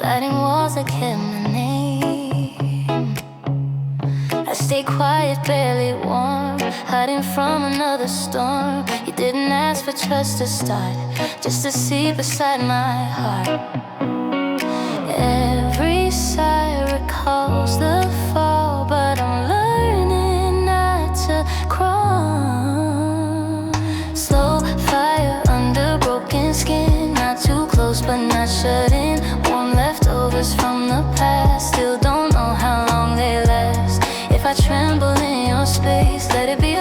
[SPEAKER 1] lighting walls that kept my name. I stay quiet, barely warm, hiding from another storm. You didn't ask for trust to start, just to see beside my heart. Every sigh recalls the fall, but I'm learning not to crawl. Slow fire under broken skin, not too close but not shut in. Warm leftovers from the past, still don't know how long they last. If I tremble in your space, let it be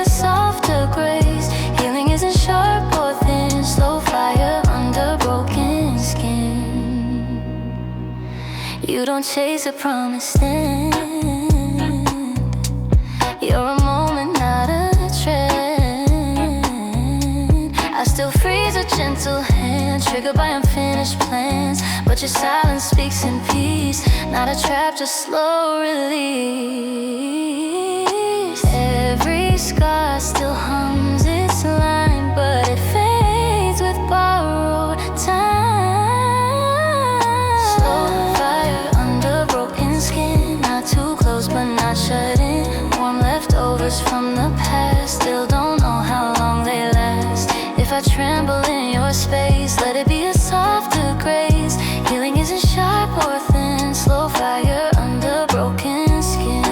[SPEAKER 1] You don't chase a promised end. You're a moment, not a trend. I still freeze a gentle hand, triggered by unfinished plans. But your silence speaks in peace, not a trap, just slow release. Every scar still hums its line, but it fades with borrowed time. Slow fire under broken skin, not too close but not shut in. Warm leftovers from the past, still don't know how long they last. If I tremble in your space, let it be a softer grace. Healing isn't sharp or thin, slow fire under broken skin.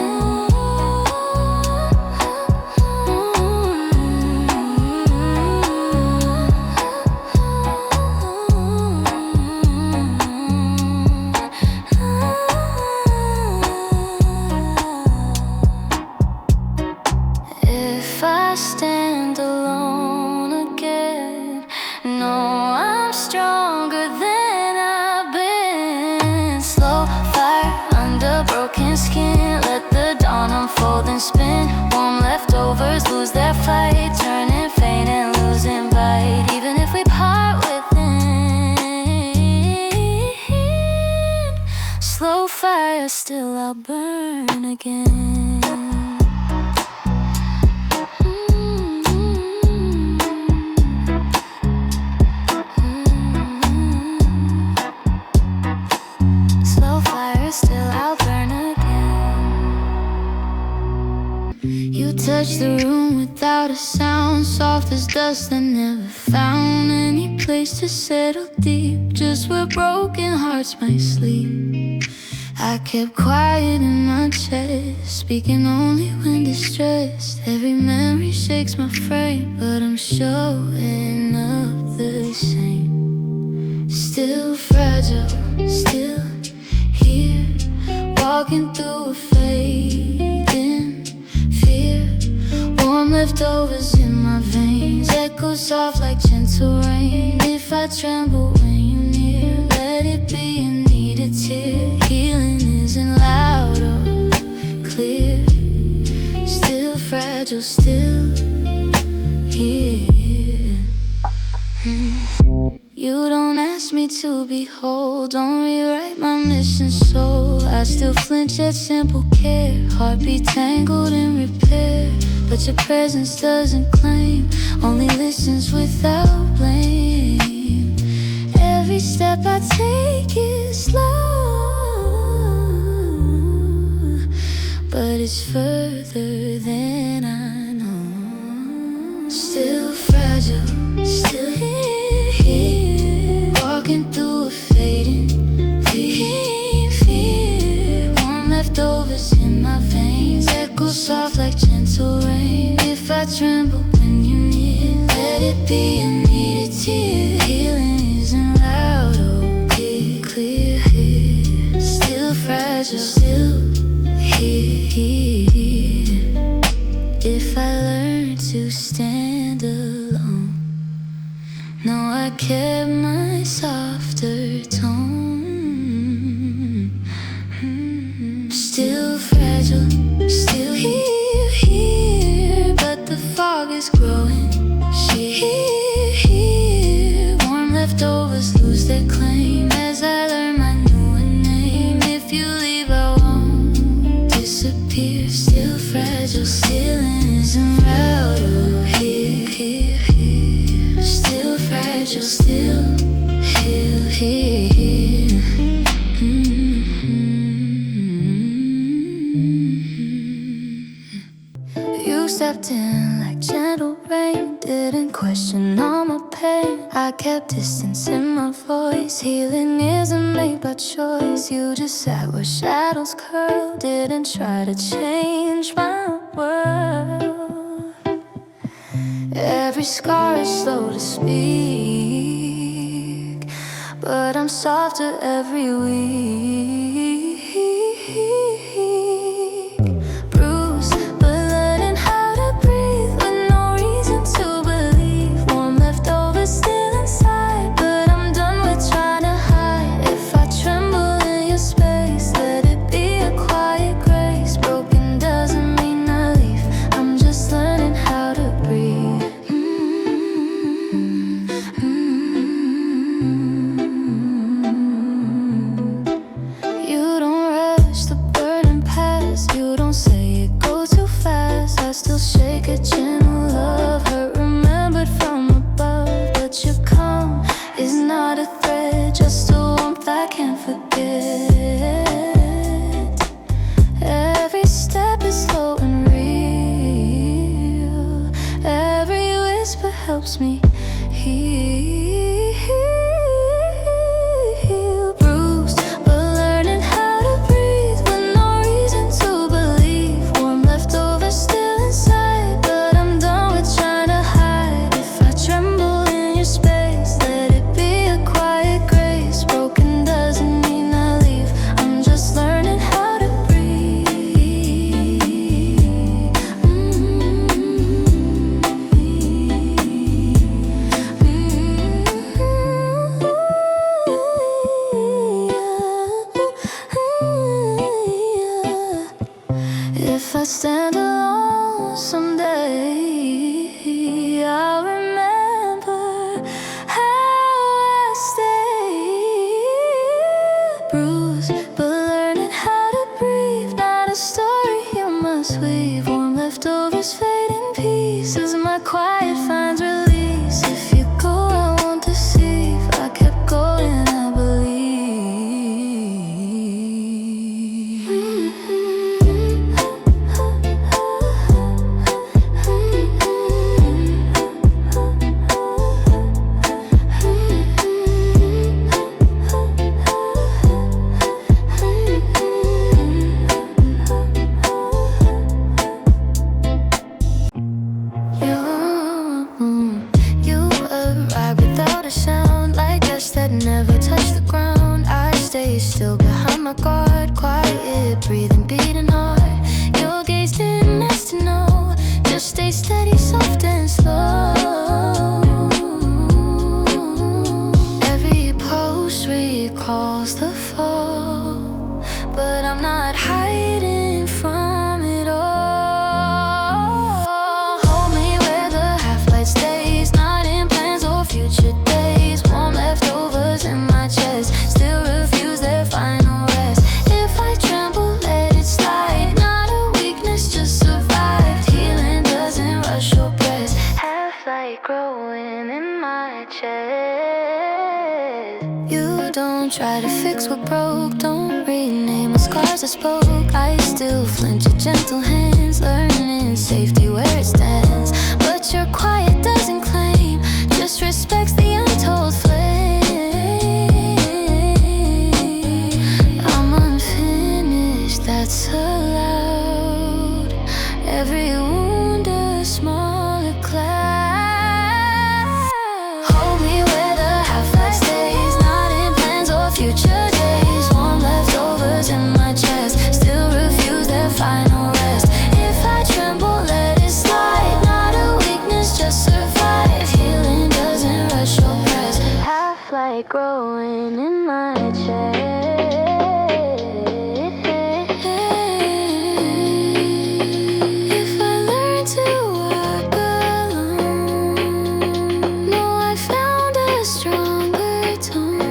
[SPEAKER 1] If I stand alone again, no, I'm stronger than I've been. Slow fire under broken skin, let the dawn unfold and spin. Warm leftovers lose their fight, turning faint and losing bite. Even if we part within, slow fire, still I'll burn again. Slow fire, still I'll burn again. You touch the room without a sound, soft as dust that never found any place to settle deep, just where broken hearts might sleep. I kept quiet in my chest, speaking only when distressed. Every memory shakes my frame, but I'm showing up the same. Still fragile, still here, walking through a fading fear. Warm leftovers in my veins, echo soft like gentle rain. If I tremble when you're near, let it be a needed tear. Healing isn't loud or clear, still fragile, still here. You don't ask me to behold, don't rewrite my mission soul. I still flinch at simple care, heartbeat tangled in repair. But your presence doesn't claim, only listens without blame. Every step I take is slow, but it's further than I know. Still fragile, still here, walking through a fading fear. Warm leftovers in my veins, echo soft like gentle rain. If I tremble when you're near, let it be a needed tear. Healing isn't loud or clear. Still fragile, still here. If I learn to stand alone, no, I kept my softer tone. Still fragile, still here, but the fog is growing. Here, warm leftovers lose their claim as I learn my newer name. If you leave, I won't disappear. Still fragile, still isn't loud or here. Still fragile, still here. You stepped in like gentle rain, didn't question all my pain. I kept distance in my voice, healing isn't made by choice. You just sat where shadows curled, didn't try to change my world. Every scar is slow to speak, but I'm softer every week. Bruised, but learning how to breathe with no reason to believe. Warm leftovers still inside, but I'm done with trying to hide. If I tremble in your space, if I stand alone someday, I'll remember how I stayed bruised, but learning how to breathe. Not a story you must weave. Warm leftovers fade in pieces. My quiet finds release. If you go, I won't deceive. I kept going, I believe. You arrived without a sound, like dust that never touched the ground. I stay still behind my guard, quiet, breathing, beating hard. Your gaze didn't ask to know, just stay steady, soft and slow. Every pulse recalls the fall, but I'm not hiding from it all. Hold me where the half-light stays, not in plans or future days. Warm leftovers in my chest, still refuse their final rest. If I tremble, let it slide, not a weakness, just survived. Healing doesn't rush or press, half-light growing in my chest. You don't try to fix what broke, don't rename the scars I spoke. I still flinch at gentle hands, learning safety where it stands. But your quiet doesn't claim, just respects the untold flame. I'm unfinished, that's allowed. Every wound a smaller cloud. Hold me where the half-light stays, not in plans or future days. Warm leftovers in my chest, still refuse their final rest. If I tremble, let it slide, not a weakness, just survive. Healing doesn't rush or press, half-light growing in my chest. If I learn to walk alone, know I found a stronger tone.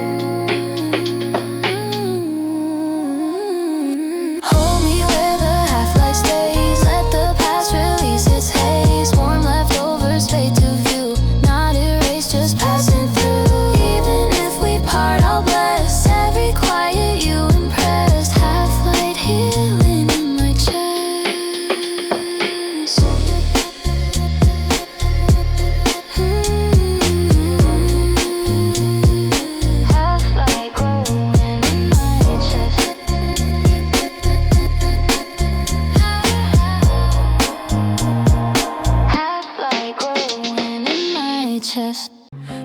[SPEAKER 1] Hold me where the half-light stays, let the past release its haze. Warm leftovers fade to view, not erased, just passing through. Even if we part, I'll bless every quiet you impressed. Half-light healing in my chest. Half-light growing in my chest. Half-light growing in my chest.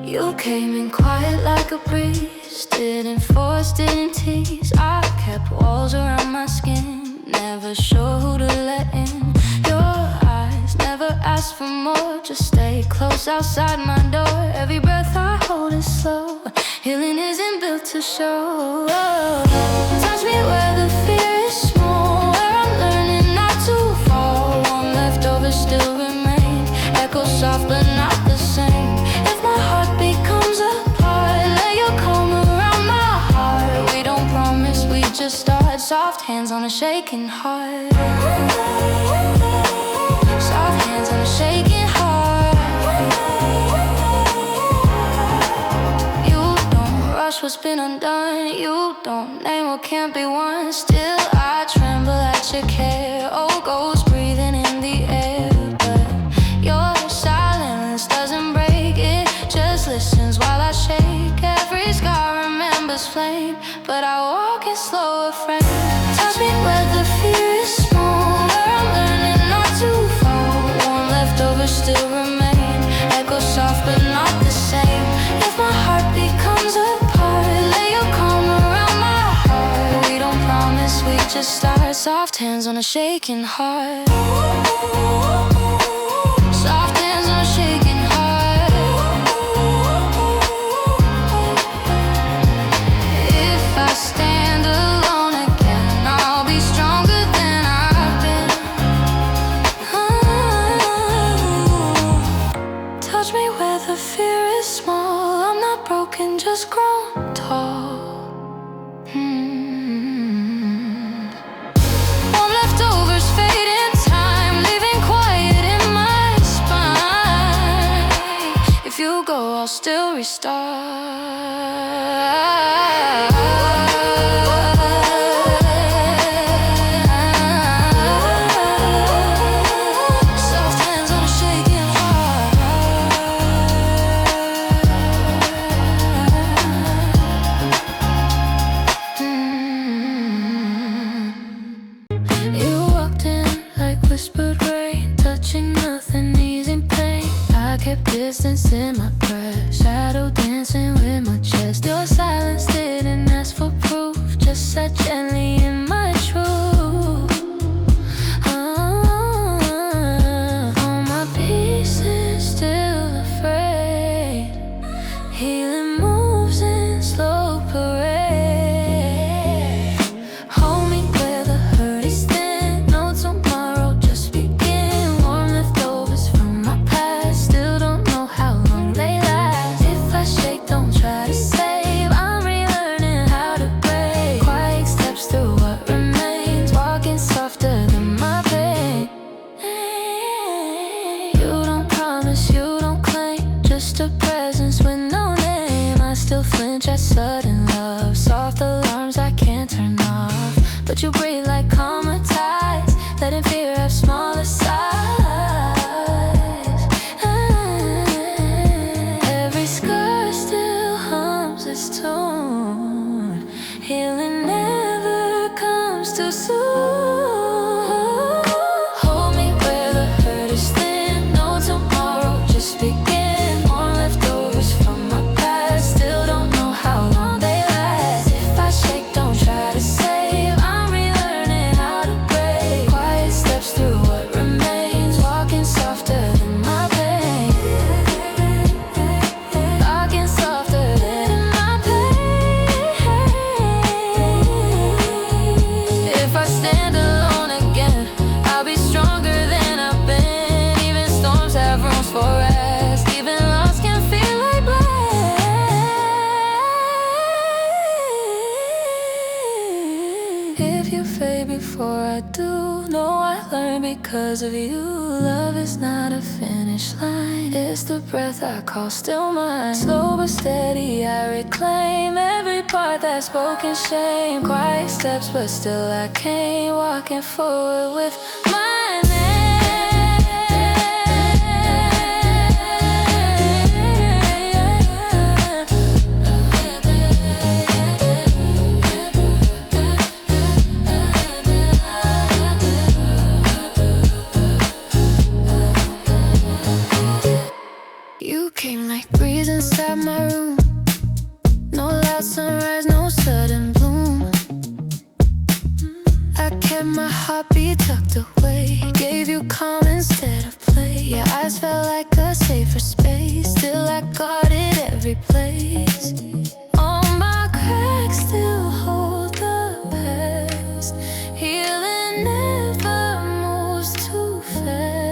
[SPEAKER 1] You came in quiet like a breeze, didn't force, didn't tease. I kept walls around my skin, never sure who to let in. Your eyes never asked for more, just stay close outside my door. Every breath I hold is slow, healing isn't built to show. Touch me where the fear is small, where I'm learning not to fall. Warm leftovers still remain, echo soft but not the same. If my heart becomes a part, let your calm around my heart. We don't promise, we just start. Soft hands on a shaking heart. Soft hands on a shaking heart. You don't rush what's been undone, you don't name what can't be won. Still I tremble at your care, old ghost breathing in the air. But your silence doesn't break it, just listens while I shake. Every scar remembers flame, but I walk in slower frame. Touch me where the fear is small, where I'm learning not to fall. Warm leftovers still remain, echo soft but not the same. If my heart becomes a part, lay your calm around my heart. We don't promise, we just start. Soft hands on a shaking heart. Soft hands on a shaking heart. If I stand alone again, I'll be stronger than I've been. I'll still restart. Soft hands on a shaking heart. You walked in like whispered rain, touching nothing, easing pain. I kept distance in my breath, shadow dancing with my chest. Your silence didn't ask for proof, just sat gently in my truth. All my pieces still afraid. Healing moves in slow parade. Hold me where the hurt is thin. No tomorrow, just begin. Warm leftovers from my past. Still don't know how long they last. If I shake, don't try to save. I'm relearning how to break. Quiet steps through what remains. Walking softer than my pain. You don't promise, you don't claim. Just a presence with no name. I still flinch at sudden love. Soft alarms I can't turn off. But you breathe like calmer tides, letting fear have smaller size. Every scar still hums its tune. Healing never comes too soon. Hold me where the hurt is thin. No tomorrow, just begin. More leftovers from my past. Still don't know how long they last. If I shake, don't try to save. I'm relearning how to break. Quiet steps through what remains. Walking softer than my pain. Walking softer than my pain. If I stand alone again, I'll be stronger than I've been. Even storms have rooms for rest. Even loss can feel like blessed. If you fade before I do, know I learned because of you. Love is not a finish line, it's the breath I call still mine. Slow but steady I reclaim every part that's broken shame. Quiet steps but still I came, walking forward with my name. You came like breeze inside my room. No loud sunrise, no sudden bloom. I kept my heartbeat tucked away. Gave you calm instead of play. Your eyes felt like a safer space. Still I guarded every place. All my cracks still hold the past. Healing never moves too fast.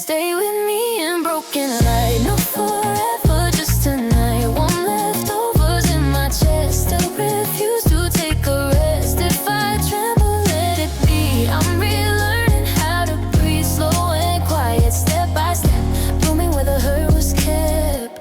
[SPEAKER 1] Stay with me in broken light. No forever, just tonight. Warm leftovers in my chest. Still refuse to take a rest. If I tremble, let it be. I'm relearning how to breathe slow and quiet, step by step. Blooming where the hurt was kept.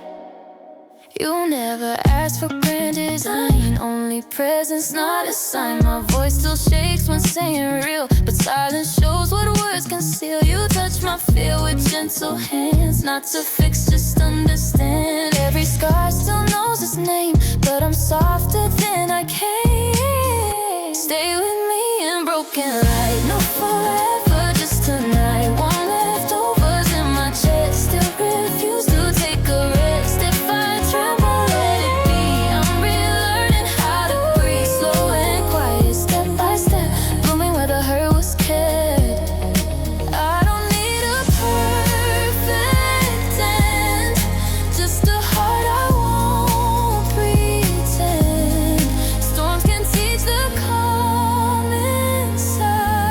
[SPEAKER 1] You never asked for grand design, only presence, not a sign. My voice still shakes when saying real, but silence shows what words conceal. You touch my fear with gentle hands, not to fix, just understand. Every scar still knows its name, but I'm softer than I came. Stay with me in broken light. No forever, just tonight. Warm leftovers in my chest. Still refuse to take a rest. If I tremble, let it be. I'm relearning how to breathe slow and quiet, step by step. Blooming where the hurt was kept. I don't need a perfect end, just a heart I won't pretend. Storms can teach the calm inside.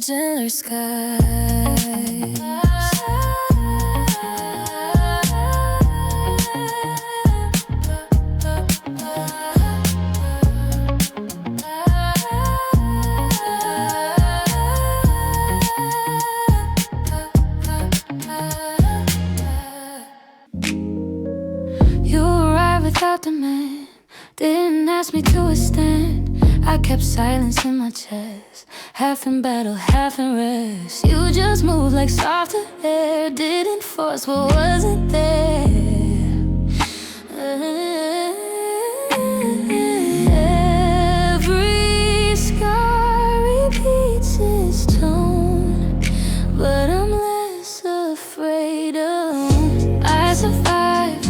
[SPEAKER 1] gentler skies. You arrived without demand, didn't ask me to withstand. I kept silence in my chest, half in battle, half in rest. You just moved like softer air, didn't force what wasn't there. Every scar repeats its tone, but I'm less afraid of. I survived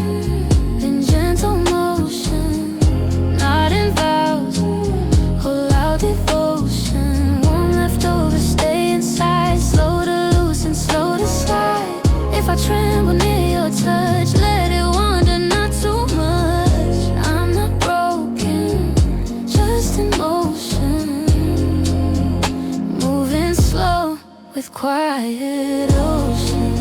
[SPEAKER 1] in gentle motion, not in vows or loud devotion. One left over, stay inside, slow to loosen, slow to slide. If I tremble near your touch, let it wander, not too much. I'm not broken, just in motion, moving slow with quiet ocean.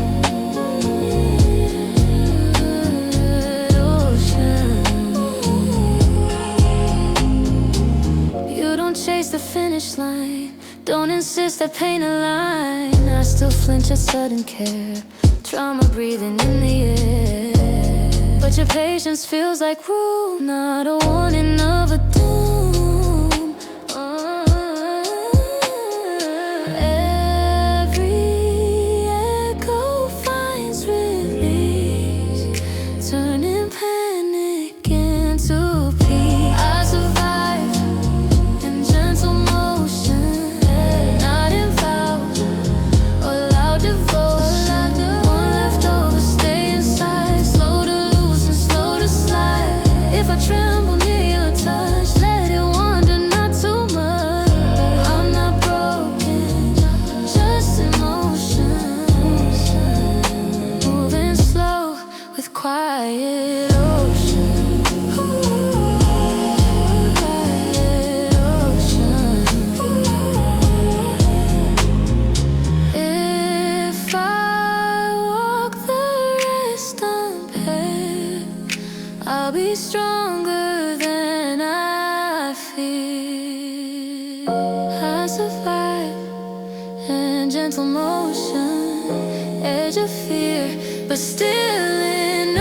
[SPEAKER 1] You don't chase the finish line, don't insist I paint a line. I still flinch at sudden care, trauma breathing in the air. But your patience feels like rule, not a warning of a doom. Every echo finds release, turning panic into peace. I survive in gentle motion, not in vows or loud devotion. One left over, stay inside, slow to loosen, slow to slide. If I tremble near your touch, let it wander, not too much. I'm not broken, just in motion, moving slow with quiet ocean. Quiet ocean. If I walk the rest unpaved, I'll be stronger than I fear. I survive in gentle motion, edge of fear, but still in